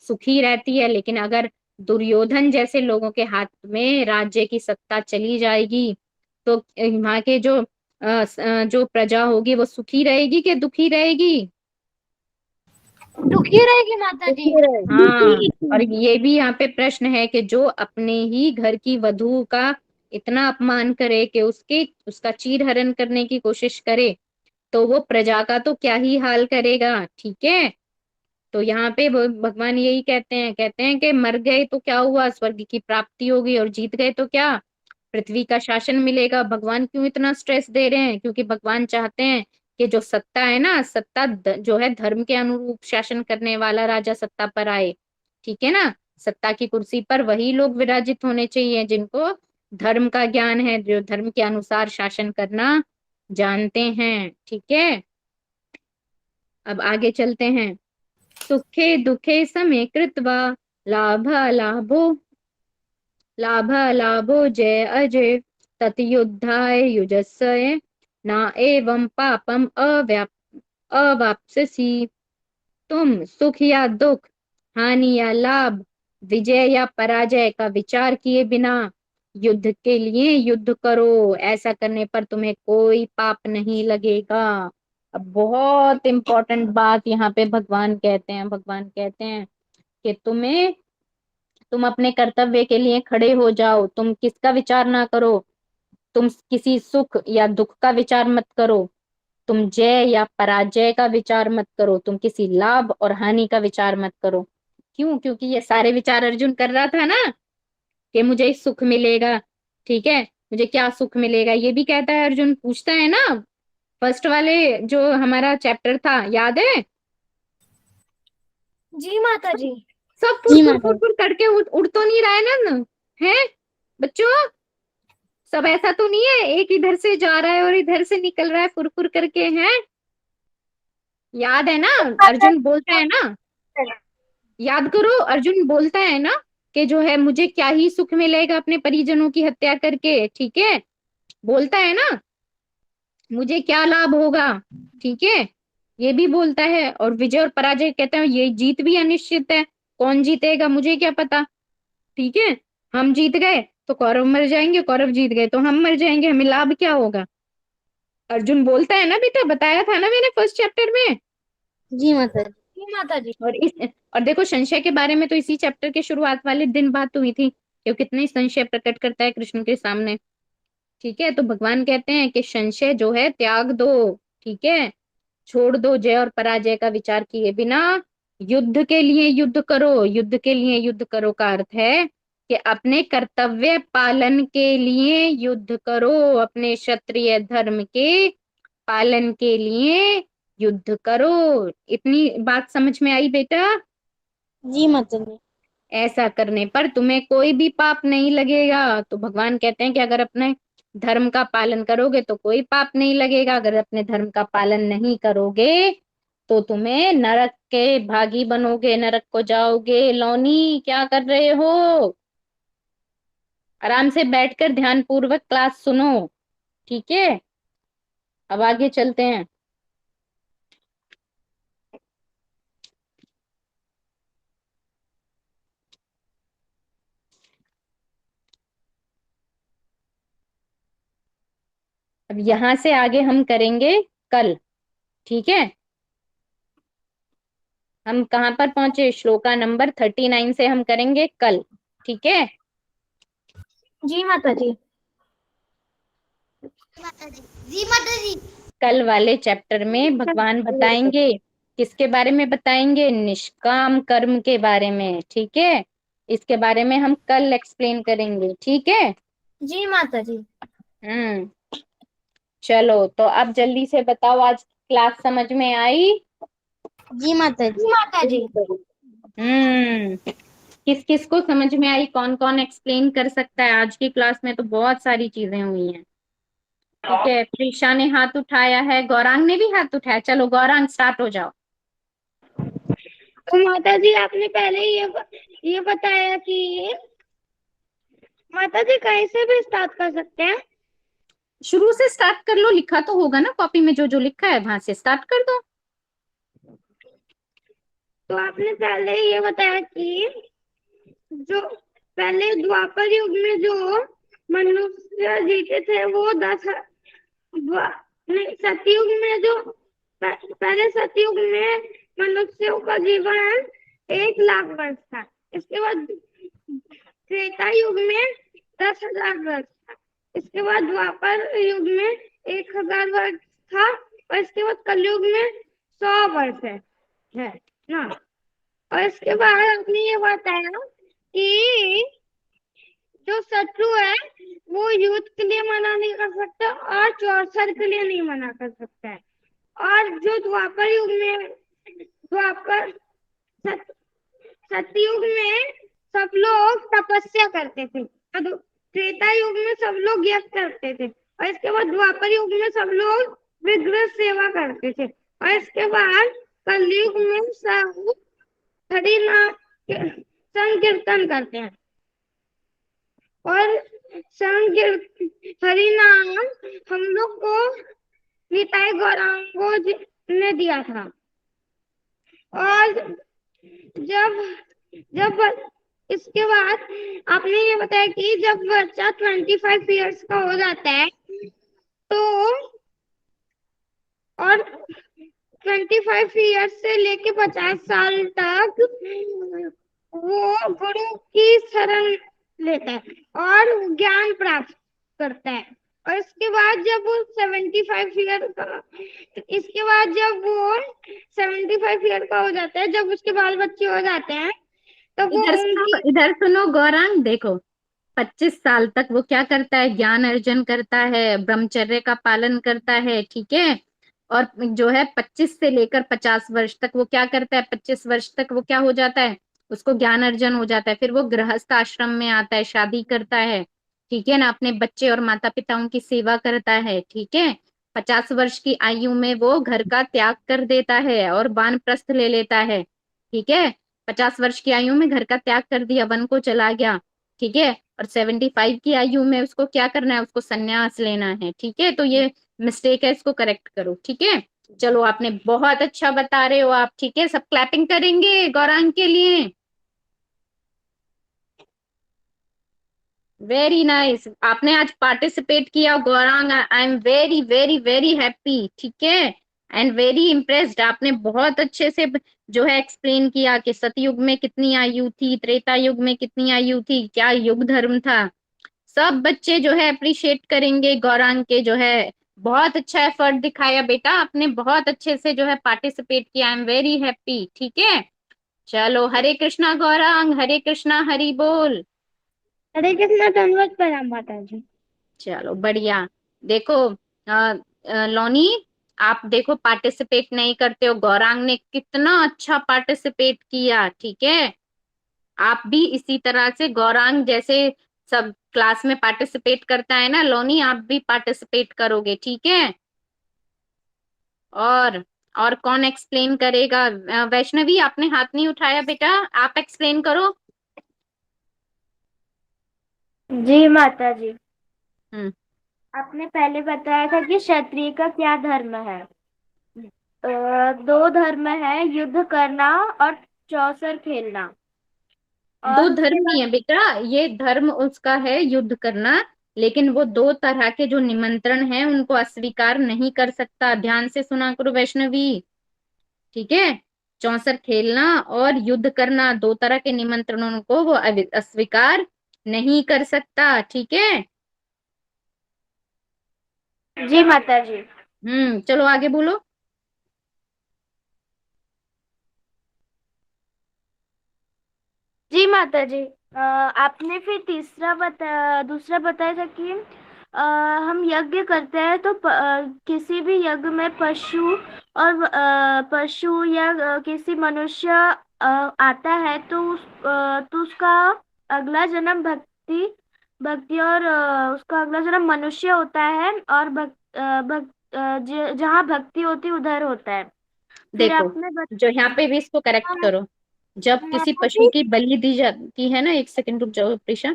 सुखी रहती है लेकिन अगर दुर्योधन जैसे लोगों के हाथ में राज्य की सत्ता चली जाएगी तो वहां के जो प्रजा होगी वो सुखी रहेगी कि दुखी रहेगी। दुखी रहेगी माता जी। हाँ और ये भी यहाँ पे प्रश्न है कि जो अपने ही घर की वधू का इतना अपमान करे कि उसका चीर हरण करने की कोशिश करे तो वो प्रजा का तो क्या ही हाल करेगा। ठीक है तो यहाँ पे भगवान यही कहते हैं कि मर गए तो क्या हुआ स्वर्ग की प्राप्ति होगी और जीत गए तो क्या पृथ्वी का शासन मिलेगा। भगवान क्यों इतना स्ट्रेस दे रहे हैं क्योंकि भगवान चाहते हैं कि जो सत्ता है ना सत्ता जो है धर्म के अनुरूप शासन करने वाला राजा सत्ता पर आए। ठीक है ना सत्ता की कुर्सी पर वही लोग विराजित होने चाहिए जिनको धर्म का ज्ञान है जो धर्म के अनुसार शासन करना जानते हैं। ठीक है अब आगे चलते हैं। सुखे दुखे समे कृत्वा लाभ लाभो जय अजय तत्युद्धाय युजस्व न एवं पापम अवाप्स्यसि। तुम सुख या दुख हानि या लाभ विजय या पराजय का विचार किए बिना युद्ध के लिए युद्ध करो, ऐसा करने पर तुम्हें कोई पाप नहीं लगेगा। अब बहुत इंपॉर्टेंट बात यहाँ पे भगवान कहते हैं कि तुम अपने कर्तव्य के लिए खड़े हो जाओ, तुम किसका विचार ना करो, तुम किसी सुख या दुख का विचार मत करो, तुम जय या पराजय का विचार मत करो, तुम किसी लाभ और हानि का विचार मत करो। क्यों? क्योंकि ये सारे विचार अर्जुन कर रहा था ना, कि मुझे सुख मिलेगा, ठीक है, मुझे क्या सुख मिलेगा, ये भी कहता है अर्जुन, पूछता है ना। फर्स्ट वाले जो हमारा चैप्टर था, याद है? जी माता जी। सब जी फुर फुर माता फुर जी। फुर करके उड़ तो नहीं रहा है ना, है बच्चों? सब ऐसा तो नहीं है एक इधर से जा रहा है और इधर से निकल रहा है फुर फुर करके, हैं? याद है ना? माता अर्जुन बोलता है ना, जी। याद करो, अर्जुन बोलता है ना कि जो है मुझे क्या ही सुख मिलेगा अपने परिजनों की हत्या करके, ठीक है, बोलता है ना, मुझे क्या लाभ होगा, ठीक है, ये भी बोलता है। और विजय और पराजय कहते हैं ये जीत भी अनिश्चित है, कौन जीतेगा मुझे क्या पता, ठीक है, हम जीत गए तो कौरव मर जाएंगे, कौरव जीत गए तो हम मर जाएंगे, हमें लाभ क्या होगा? अर्जुन बोलता है ना बेटा, बताया था ना मैंने फर्स्ट चैप्टर में। जी माता जी। जी माता जी। और देखो संशय के बारे में तो इसी चैप्टर के शुरुआत वाले दिन बात हुई थी कि वो कितने संशय प्रकट करता है कृष्ण के सामने, ठीक है। तो भगवान कहते हैं कि संशय जो है त्याग दो, ठीक है, छोड़ दो, जय और पराजय का विचार किए बिना युद्ध के लिए युद्ध करो। युद्ध के लिए युद्ध करो का अर्थ है कि अपने कर्तव्य पालन के लिए युद्ध करो, अपने क्षत्रिय धर्म के पालन के लिए युद्ध करो। इतनी बात समझ में आई बेटा? जी माता जी। ऐसा करने पर तुम्हें कोई भी पाप नहीं लगेगा। तो भगवान कहते हैं कि अगर अपने धर्म का पालन करोगे तो कोई पाप नहीं लगेगा, अगर अपने धर्म का पालन नहीं करोगे तो तुम्हें नरक के भागी बनोगे, नरक को जाओगे। लौनी क्या कर रहे हो? आराम से बैठकर ध्यान पूर्वक क्लास सुनो, ठीक है। अब आगे चलते हैं। अब यहां से आगे हम करेंगे कल, ठीक है। हम कहाँ पर पहुंचे? श्लोका नंबर 39 से हम करेंगे कल, ठीक है। जी माता जी। जी माता जी। कल वाले चैप्टर में भगवान बताएंगे, किसके बारे में बताएंगे? निष्काम कर्म के बारे में, ठीक है। इसके बारे में हम कल एक्सप्लेन करेंगे, ठीक है। जी माता जी। हम्म। चलो तो अब जल्दी से बताओ, आज क्लास समझ में आई? जी माता जी जी। माता जी। किस किस को समझ में आई? कौन कौन एक्सप्लेन कर सकता है? आज की क्लास में तो बहुत सारी चीजें हुई हैं, ठीक है। प्रीशा ने हाथ उठाया है, गौरांग ने भी हाथ उठाया, चलो गौरांग स्टार्ट हो जाओ। तो माता जी आपने पहले ये बताया कि माता जी कहीं से भी स्टार्ट कर सकते हैं। शुरू से स्टार्ट कर लो, लिखा तो होगा ना कॉपी में, जो जो लिखा है वहां से स्टार्ट कर दो। तो आपने पहले ये बताया कि जो पहले द्वापर युग में जो मनुष्य जीते थे वो नहीं, सतयुग में जो पहले सतयुग में मनुष्यों का जीवन 1 लाख वर्ष था। इसके बाद त्रेता युग में 10,000 वर्ष था। इसके बाद द्वापर युग में 1,000 वर्ष था और इसके बाद कलयुग में 100 वर्ष है ना। और इसके बाद आपने ये बताया कि जो शत्रु है वो युद्ध के लिए मना नहीं कर सकता और चौसर के लिए नहीं मना कर सकता है। और जो द्वापर युग में द्वापर सतयुग में सब लोग तपस्या करते थे और त्रेता युग में सब लोग यज्ञ करते थे और इसके बाद द्वापर युग में सब लोग विग्रह सेवा करते थे और इसके बाद कलयुग में सब हरि नाम संकीर्तन करते हैं। और हरि नाम हम लोग को निताई गौरांगो जी ने दिया था। और जब जब इसके बाद आपने ये बताया कि जब बच्चा 25 ईयर्स का हो जाता है तो और 25 ईयर्स से लेके 50 साल तक वो गुरु की शरण लेता है और ज्ञान प्राप्त करता है। और इसके बाद जब वो 75 ईयर का इसके बाद जब वो 75 ईयर का हो जाता है, जब उसके बाल बच्चे हो जाते हैं, तो वो उनकी इधर सुनो गौरांग, देखो 25 साल तक वो क्या करता है, ज्ञान अर्जन करता है, ब्रह्मचर्य का पालन करता है, ठीक है। और जो है 25 से लेकर 50 वर्ष तक वो क्या करता है, 25 वर्ष तक वो क्या हो जाता है, उसको ज्ञान अर्जन हो जाता है। फिर वो गृहस्थ आश्रम में आता है, शादी करता है, ठीक है ना, अपने बच्चे और माता पिताओं की सेवा करता है, ठीक है। 50 वर्ष की आयु में वो घर का त्याग कर देता है और वानप्रस्थ ले लेता है, ठीक है। 50 वर्ष की आयु में घर का त्याग कर दिया, वन को चला गया, ठीक है। और 75 की आयु में उसको क्या करना है, उसको संन्यास लेना है, ठीक है। तो ये मिस्टेक है, इसको करेक्ट करो, ठीक है। चलो आपने बहुत अच्छा बता रहे हो आप, ठीक है। सब क्लैपिंग करेंगे गौरांग के लिए। वेरी नाइस, आपने आज पार्टिसिपेट किया Gaurang, I am very very very happy, ठीक है। एंड वेरी इम्प्रेस्ड, आपने बहुत अच्छे से जो है एक्सप्लेन किया कि सतयुग में कितनी आयु थी, त्रेता युग में कितनी आयु थी, क्या युग धर्म था। सब बच्चे जो है अप्रिशिएट करेंगे गौरांग के, जो है बहुत अच्छा एफर्ट दिखाया बेटा आपने, बहुत अच्छे से जो है पार्टिसिपेट किया, आई एम वेरी हैप्पी, ठीक है। चलो हरे कृष्णा गौरांग, हरे कृष्णा, हरि बोल। हरे कृष्णा, धन्यवाद, प्रणाम माता जी। चलो बढ़िया। देखो लोनी, आप देखो पार्टिसिपेट नहीं करते हो, गौरांग ने कितना अच्छा पार्टिसिपेट किया, ठीक है। आप भी इसी तरह से गौरांग जैसे सब क्लास में पार्टिसिपेट करता है ना लोनी, आप भी पार्टिसिपेट करोगे, ठीक है। और और कौन एक्सप्लेन करेगा, वैष्णवी आपने हाथ नहीं उठाया बेटा, आप एक्सप्लेन करो। जी माता जी, हम्म। आपने पहले बताया था कि क्षत्रिय का क्या धर्म है। दो धर्म है, युद्ध करना और चौसर खेलना। दो और उसके धर्म बाद नहीं है बेटा, ये धर्म उसका है युद्ध करना, लेकिन वो दो तरह के जो निमंत्रण हैं उनको अस्वीकार नहीं कर सकता, ध्यान से सुना करो वैष्णवी, ठीक है। चौसर खेलना और युद्ध करना, दो तरह के निमंत्रणों को वो अस्वीकार नहीं कर सकता, ठीक है। जी माता जी। चलो आगे बोलो। जी माता जी, आपने फिर दूसरा बताया था कि हम यज्ञ करते हैं तो किसी भी यज्ञ में पशु और पशु या किसी मनुष्य आता है तो तो उसका अगला जन्म भक्ति और उसका अगला जन्म मनुष्य होता है, और जहाँ भक्ति होती उधर होता है। फिर देखो, आपने जो यहाँ पे भी इसको करेक्ट करो, जब किसी माता पशु जी। की बलि दी जाती है ना, एक सेकंड रुक जाओ प्रीशा।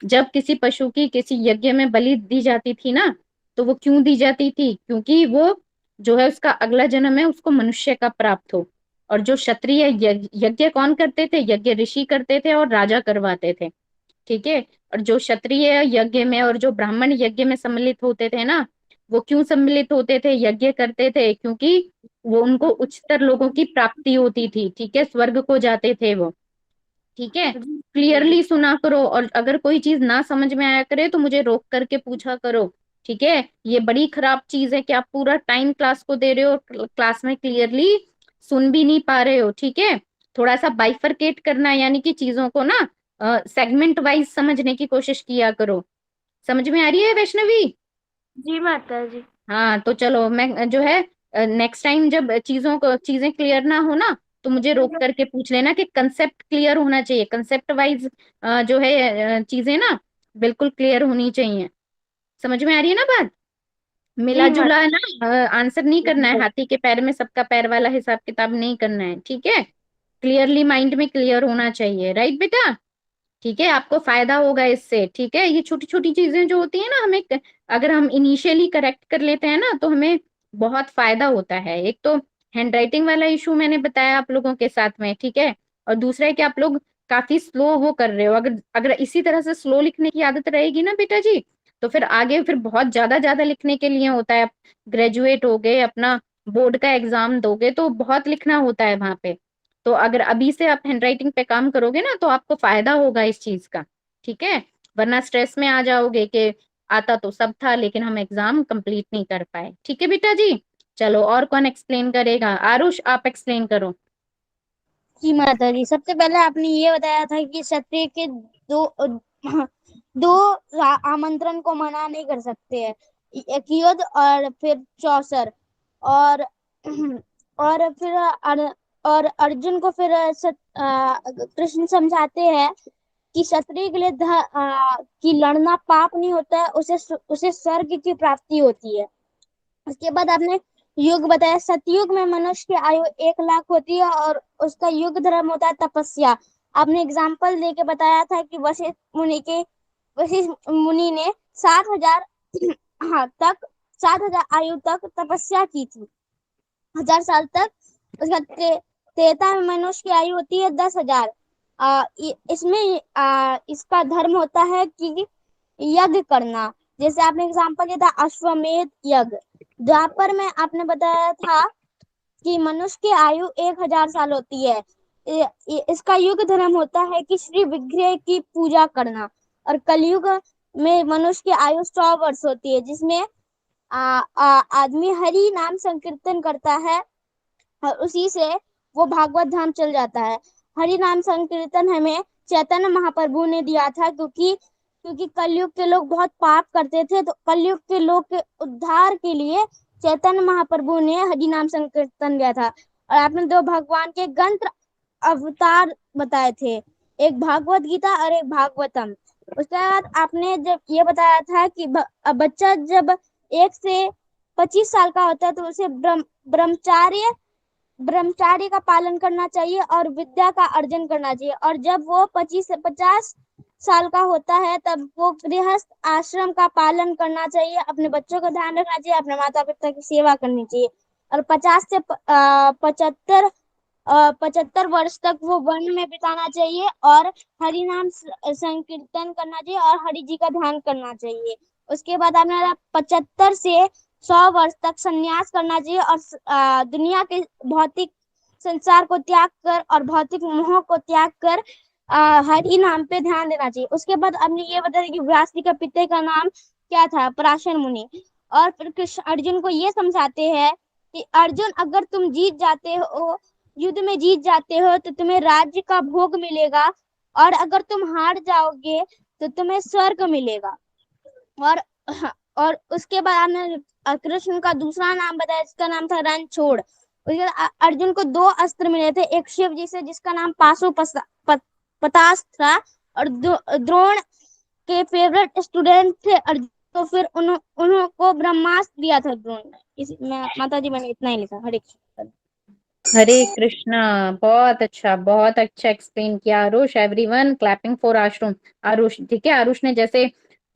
जब किसी पशु की किसी यज्ञ में बलि दी जाती थी ना, तो वो क्यों दी जाती थी, क्योंकि वो जो है उसका अगला जन्म है उसको मनुष्य का प्राप्त हो। और जो क्षत्रिय यज्ञ कौन करते थे, यज्ञ ऋषि करते थे और राजा करवाते थे, ठीक है। और जो क्षत्रिय यज्ञ में और जो ब्राह्मण यज्ञ में सम्मिलित होते थे ना, वो क्यों सम्मिलित होते थे, यज्ञ करते थे क्योंकि वो उनको उच्चतर लोगों की प्राप्ति होती थी, ठीक है, स्वर्ग को जाते थे वो, ठीक है। क्लियरली सुना करो, और अगर कोई चीज ना समझ में आया करे तो मुझे रोक करके पूछा करो, ठीक है। ये बड़ी खराब चीज है कि आप पूरा टाइम क्लास को दे रहे हो, क्लास में क्लियरली सुन भी नहीं पा रहे हो, ठीक है। थोड़ा सा बाइफरकेट करना, यानी कि चीजों को ना सेगमेंट वाइज समझने की कोशिश किया करो। समझ में आ रही है वैष्णवी? जी माता जी। हाँ तो चलो, मैं जो है नेक्स्ट टाइम जब चीजें क्लियर ना हो ना, तो मुझे रोक करके पूछ लेना, कि कंसेप्ट क्लियर होना चाहिए, कंसेप्ट वाइज जो है चीजें ना बिल्कुल क्लियर होनी चाहिए। समझ में आ रही है ना बात? मिला जी जुला माता। ना आंसर नहीं करना है, हाथी के पैर में सबका पैर वाला हिसाब किताब नहीं करना है, ठीक है। क्लियरली माइंड में क्लियर होना चाहिए, राइट बेटा? ठीक है, आपको फायदा होगा इससे, ठीक है। ये छोटी छोटी चीजें जो होती है ना, हमें अगर हम इनिशियली करेक्ट कर लेते हैं ना, तो हमें बहुत फायदा होता है। एक तो हैंड राइटिंग वाला इशू मैंने बताया आप लोगों के साथ में, ठीक है। और दूसरा है कि आप लोग काफी स्लो वो कर रहे हो। अगर अगर इसी तरह से स्लो लिखने की आदत रहेगी ना बेटा जी, तो फिर आगे फिर बहुत ज्यादा ज्यादा लिखने के लिए होता है। ग्रेजुएट हो गए, अपना बोर्ड का एग्जाम दोगे तो बहुत लिखना होता है वहां पे। तो अगर अभी से आप हैंडराइटिंग पे काम करोगे ना तो आपको फायदा होगा इस चीज का, ठीक है। वरना स्ट्रेस में आ जाओगे कि आता तो सब था लेकिन हम एग्जाम कंप्लीट नहीं कर पाए। ठीक है बेटा जी। चलो और कौन एक्सप्लेन करेगा? आरुष आप एक्सप्लेन करो। जी माता जी, सबसे पहले आपने ये बताया था कि क्षत्रिय के दो आमंत्रण को मना नहीं कर सकते हैं, एक युद्ध और फिर चौसर। और फिर और अर्जुन को फिर कृष्ण समझाते हैं कि क्षत्रिय के लिए कि लड़ना पाप नहीं होता है, उसे स्वर्ग की प्राप्ति होती है। उसके बाद आपने युग बताया। सतयुग में मनुष्य की आयु 1 लाख होती है और उसका युग धर्म होता है तपस्या। आपने एग्जाम्पल देके बताया था कि वशिष्ठ मुनि ने 7,000 हाँ तक 7,000 आयु तक तपस्या की थी, 1,000 साल तक। उसका त्रेता में मनुष्य की आयु होती है 10,000। इसमें इसका धर्म होता है कि यज्ञ करना। जैसे आपने एग्जाम्पल दिया था अश्वमेध यज्ञ। द्वापर में आपने बताया था कि मनुष्य की आयु 1,000 साल होती है। इसका युग धर्म होता है कि श्री विग्रह की पूजा करना। और कलयुग में मनुष्य की आयु 100 वर्ष होती है, जिसमें आदमी हरि नाम संकीर्तन करता है और उसी से वो भागवत धाम चल जाता है। हरि नाम संकीर्तन हमें चैतन्य महाप्रभु ने दिया था, क्योंकि कलयुग के लोग बहुत पाप करते थे, तो कलयुग के लोग के उद्धार के लिए चैतन्य महाप्रभु ने हरि नाम संकीर्तन दिया था। और आपने दो भगवान के गंत्र अवतार बताए थे, एक भागवत गीता और एक भागवतम। उसके बाद आपने जब ये बताया था कि बच्चा जब 1 से 25 साल का होता है तो उसे ब्रह्मचार्य का पालन करना चाहिए और विद्या का अर्जन करना चाहिए। और जब वो 25 से 50 साल का होता है तब वो गृहस्थ आश्रम का पालन करना चाहिए, अपने बच्चों का ध्यान रखना चाहिए, अपने माता पिता की सेवा करनी चाहिए। और 50 से 75 वर्ष तक वो वन में बिताना चाहिए और हरि नाम संकीर्तन करना चाहिए और हरि जी का ध्यान करना चाहिए। उसके बाद आपने 75 से 100 वर्ष तक संन्यास करना चाहिए और दुनिया के भौतिक संसार को त्याग कर और भौतिक मोह को त्याग कर हरि नाम पे ध्यान देना चाहिए। उसके बाद आपने ये बताया कि व्यास जी का पिता का नाम क्या था? पराशर मुनि। और फिर कृष्ण अर्जुन को ये समझाते हैं कि अर्जुन, अगर तुम जीत जाते हो, युद्ध में जीत जाते हो तो तुम्हें राज्य का भोग मिलेगा, और अगर तुम हार जाओगे तो तुम्हें स्वर्ग मिलेगा। और और उसके बाद आपने कृष्ण का दूसरा नाम बताया जिसका नाम था रणछोड़। उसके बाद अर्जुन को 2 अस्त्र मिले थे, एक शिव जी से जिसका नाम पतास्त्र था, और द्रोण के फेवरेट स्टूडेंट थे अर्जुन, तो फिर उनको ब्रह्मास्त्र दिया था द्रोण ने। माता जी मैंने इतना ही लिखा। हरे कृष्ण। हरे कृष्णा। बहुत अच्छा एक्सप्लेन किया आरुष। एवरीवन क्लैपिंग फॉर आश्रम आरुष। ठीक है, आरुष ने जैसे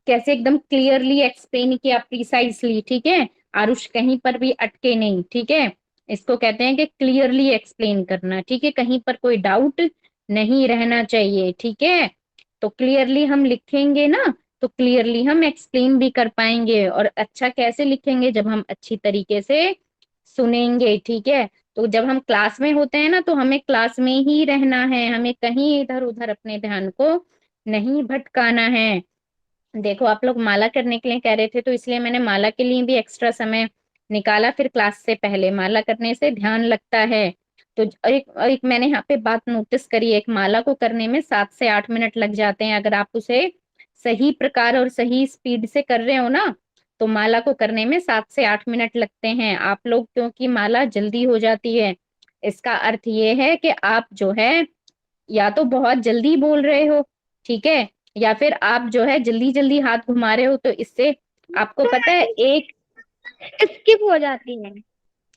कैसे एकदम क्लियरली एक्सप्लेन किया, प्रिसाइसली। ठीक है, आरुष कहीं पर भी अटके नहीं। ठीक है, इसको कहते हैं कि क्लियरली एक्सप्लेन करना। ठीक है, कहीं पर कोई डाउट नहीं रहना चाहिए। ठीक है, तो क्लियरली हम लिखेंगे ना तो क्लियरली हम एक्सप्लेन भी कर पाएंगे। और अच्छा कैसे लिखेंगे? जब हम अच्छी तरीके से सुनेंगे। ठीक है, तो जब हम क्लास में होते हैं ना तो हमें क्लास में ही रहना है, हमें कहीं इधर उधर अपने ध्यान को नहीं भटकाना है। देखो आप लोग माला करने के लिए कह रहे थे तो इसलिए मैंने माला के लिए भी एक्स्ट्रा समय निकाला। फिर क्लास से पहले माला करने से ध्यान लगता है। तो और एक मैंने यहाँ पे बात नोटिस करी है, एक माला को करने में 7 से 8 मिनट लग जाते हैं। अगर आप उसे सही प्रकार और सही स्पीड से कर रहे हो ना तो माला को करने में 7 से 8 मिनट लगते हैं। आप लोग क्योंकि माला जल्दी हो जाती है, इसका अर्थ ये है कि आप जो है या तो बहुत जल्दी बोल रहे हो, ठीक है, या फिर आप जो है जल्दी जल्दी हाथ घुमा रहे हो। तो इससे आपको पता है एक, स्किप हो जाती है।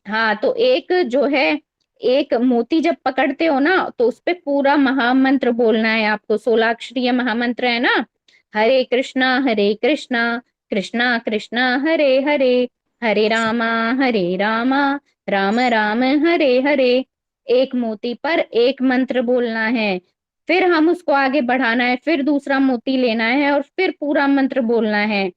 हाँ, तो एक जो है एक मोती जब पकड़ते हो ना तो उस पे पूरा महामंत्र बोलना है आपको। 16 अक्षरीय महामंत्र है ना, हरे कृष्णा कृष्णा कृष्णा हरे हरे, हरे रामा राम राम हरे हरे। एक मोती पर एक मंत्र बोलना है। फिर हम उसको आगे बढ़ाना है, फिर दूसरा मोती लेना है और फिर पूरा मंत्र बोलना है।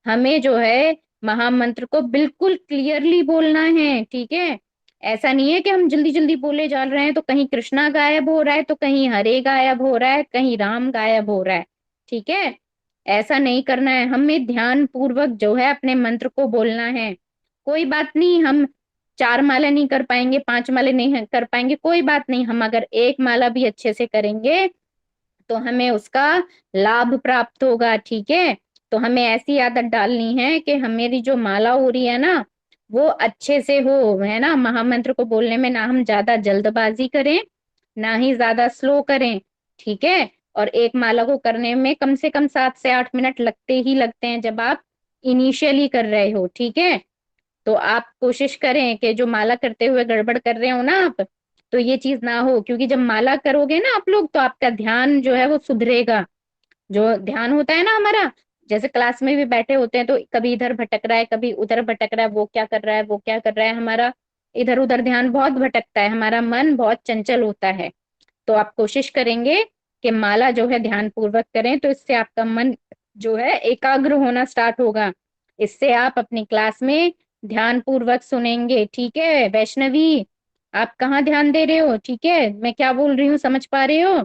हमें जो है महामंत्र को बिल्कुल क्लियरली बोलना है, ठीक है। ऐसा नहीं है कि हम जल्दी जल्दी बोले जा रहे हैं तो कहीं कृष्णा गायब हो रहा है, तो कहीं हरे गायब हो रहा है, कहीं राम गायब हो रहा है, ठीक है। ऐसा नहीं करना है, हमें ध्यान पूर्वक जो है अपने मंत्र को बोलना है। कोई बात नहीं, हम 4 माला नहीं कर पाएंगे, 5 माला नहीं कर पाएंगे, कोई बात नहीं, हम अगर 1 माला भी अच्छे से करेंगे तो हमें उसका लाभ प्राप्त होगा, ठीक है। तो हमें ऐसी आदत डालनी है कि हमारी जो माला हो रही है ना वो अच्छे से हो, है ना। महामंत्र को बोलने में ना हम ज्यादा जल्दबाजी करें, ना ही ज्यादा स्लो करें, ठीक है। और 1 माला को करने में कम से कम 7 से 8 मिनट लगते ही लगते हैं जब आप इनिशियली कर रहे हो, ठीक है। तो आप कोशिश करें कि जो माला करते हुए गड़बड़ कर रहे हो ना आप, तो ये चीज ना हो, क्योंकि जब माला करोगे ना आप लोग तो आपका ध्यान जो है वो सुधरेगा। जो ध्यान होता है ना हमारा, जैसे क्लास में भी बैठे होते हैं तो कभी इधर भटक रहा है, कभी उधर भटक रहा है, वो क्या कर रहा है, वो क्या कर रहा है, हमारा इधर उधर ध्यान बहुत भटकता है, हमारा मन बहुत चंचल होता है। तो आप कोशिश करेंगे कि माला जो है ध्यान पूर्वक करें, तो इससे आपका मन जो है एकाग्र होना स्टार्ट होगा। इससे आप अपनी क्लास में ध्यान पूर्वक सुनेंगे, ठीक है। वैष्णवी, आप कहाँ ध्यान दे रहे हो, ठीक है, मैं क्या बोल रही हूँ समझ पा रहे हो?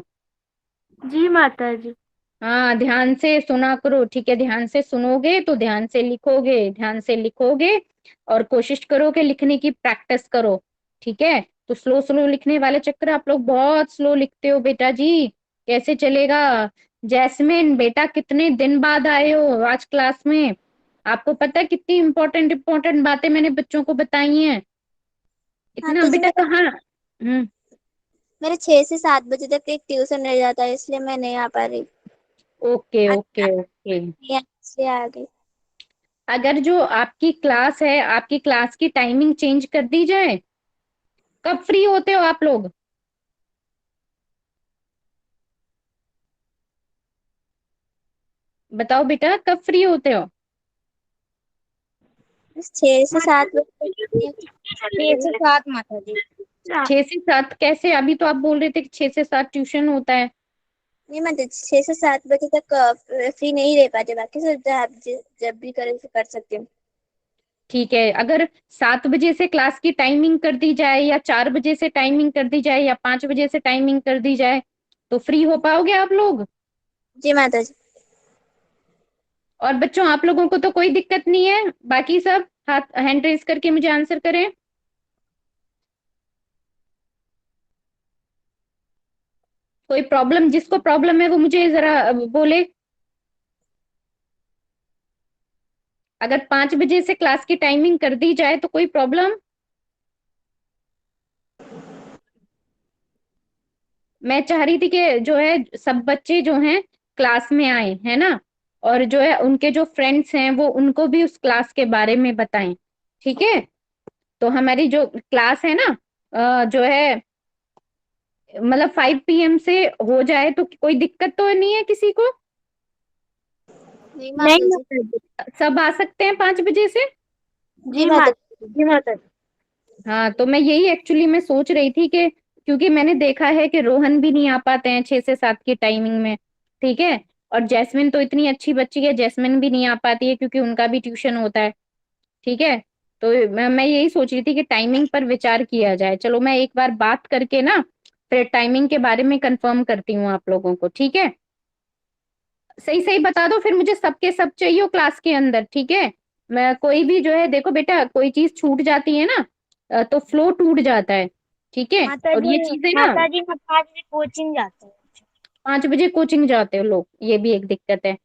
जी माता जी। हाँ, ध्यान से सुना करो, ठीक है। ध्यान से सुनोगे तो ध्यान से लिखोगे, ध्यान से लिखोगे और कोशिश करो कि लिखने की प्रैक्टिस करो, ठीक है। तो स्लो स्लो लिखने वाले चक्कर, आप लोग बहुत स्लो लिखते हो बेटा जी, कैसे चलेगा। जैस्मिन बेटा, कितने दिन बाद आए हो आज क्लास में? आपको पता है कितनी इंपॉर्टेंट इंपॉर्टेंट बातें मैंने बच्चों को बताई हैं। इतना माता जी बेटा कहाँ। मेरे 6 से 7 बजे तक एक ट्यूशन रह जाता है, इसलिए मैं नहीं आ पा रही। ओके आज ओके ओके। इसलिए आ गई। अगर जो आपकी क्लास है, आपकी क्लास की टाइमिंग चेंज कर दी जाए, कब फ्री होते हो आप लोग? बताओ बेटा, कब फ्री होते हो? बस 6 से 7 बजे तक 6 से 7 माता जी। 6 से 7 कैसे? अभी तो आप बोल रहे थे कि 6 से 7 ट्यूशन होता है। नहीं मतलब 6 से 7 बजे तक फ्री नहीं रह पाते, बाकी सब जब भी करे तो कर सकती हूँ। ठीक है, अगर 7 बजे से क्लास की टाइमिंग कर दी जाए, या 4 बजे से टाइमिंग कर दी जाए, या 5 बजे से टाइमिंग कर दी जाए, तो फ्री हो पाओगे आप लोग? जी माता जी। और बच्चों, आप लोगों को तो कोई दिक्कत नहीं है? बाकी सब हाथ हैंड रेज करके मुझे आंसर करें। कोई प्रॉब्लम, जिसको प्रॉब्लम है वो मुझे जरा बोले। अगर 5 बजे से क्लास की टाइमिंग कर दी जाए तो कोई प्रॉब्लम? मैं चाह रही थी कि जो है सब बच्चे जो हैं क्लास में आए, है ना। और जो है उनके जो फ्रेंड्स हैं वो उनको भी उस क्लास के बारे में बताएं, ठीक है। तो हमारी जो क्लास है ना, जो है मतलब 5 PM से हो जाए तो कोई दिक्कत तो नहीं है किसी को? नहीं नहीं माता जी। माता जी। सब आ सकते हैं 5 बजे से? जी माता जी। जी माता जी। हाँ, तो मैं यही एक्चुअली मैं सोच रही थी कि क्योंकि मैंने देखा है कि रोहन भी नहीं आ पाते हैं 6 से 7 की टाइमिंग में, ठीक है। और जैस्मिन तो इतनी अच्छी बच्ची है, जैस्मिन भी नहीं आ पाती है क्योंकि उनका भी ट्यूशन होता है, ठीक है। तो मैं यही सोच रही थी कि टाइमिंग पर विचार किया जाए। चलो, मैं एक बार बात करके ना फिर टाइमिंग के बारे में कंफर्म करती हूँ आप लोगों को, ठीक है। सही सही बता दो फिर मुझे, सबके सब चाहिए हो क्लास के अंदर, ठीक है। मैं कोई भी जो है, देखो बेटा, कोई चीज छूट जाती है ना तो फ्लो टूट जाता है, ठीक है। और ये चीजें ना, माता जी मैं 5 बजे कोचिंग जाती हूँ। 5 बजे कोचिंग जाते हो लोग, ये भी एक दिक्कत है।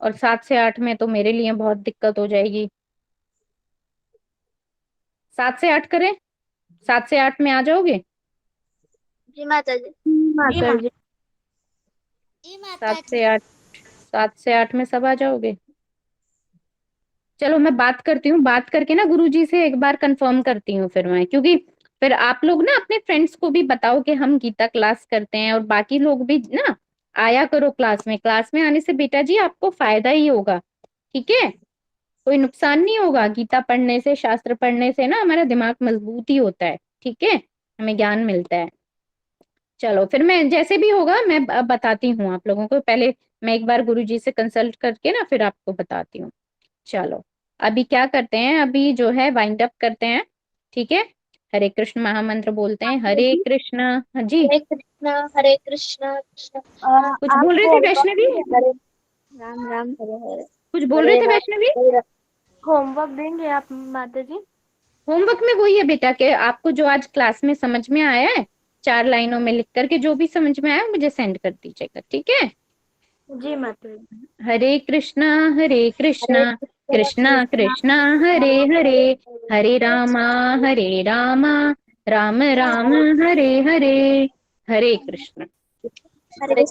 और 7 से 8 में तो मेरे लिए बहुत दिक्कत हो जाएगी। 7 से 8 करें? 7 से 8 में आ जाओगे? जी माता जी। माता जी। जी माता सात जी। से आठ 7 से 8 में सब आ जाओगे? चलो, मैं बात करती हूँ, बात करके ना गुरुजी से एक बार कंफर्म करती हूँ फिर मैं, क्योंकि फिर आप लोग ना अपने फ्रेंड्स को भी बताओ कि हम गीता क्लास करते हैं, और बाकी लोग भी ना आया करो क्लास में। क्लास में आने से बेटा जी आपको फायदा ही होगा, ठीक है। कोई नुकसान नहीं होगा। गीता पढ़ने से, शास्त्र पढ़ने से ना हमारा दिमाग मजबूत ही होता है, ठीक है, हमें ज्ञान मिलता है। चलो फिर मैं जैसे भी होगा मैं बताती हूँ आप लोगों को। पहले मैं एक बार गुरुजी से कंसल्ट करके ना फिर आपको बताती हूँ। चलो अभी क्या करते हैं, अभी जो है वाइंड अप करते हैं, ठीक है। हरे कृष्ण महामंत्र बोलते हैं, हरे कृष्ण। हाँ जी, हरे कृष्णा हरे कृष्णा कृष्ण। कुछ आप बोल रहे थे होमवर्क वैष्णवी? हरे राम राम हरे हरे कुछ बोल रहे हरे थे राम वैष्णवी? हरे राम। होमवर्क देंगे आप माता जी? होमवर्क में वही है बेटा कि आपको जो आज क्लास में समझ में आया है 4 लाइनों में लिख करके जो भी समझ में आया मुझे सेंड कर दीजिएगा, ठीक है। जी माता जी। हरे कृष्णा हरे कृष्णा कृष्णा कृष्णा हरे हरे, हरे रामा राम राम हरे हरे, हरे कृष्ण। हरे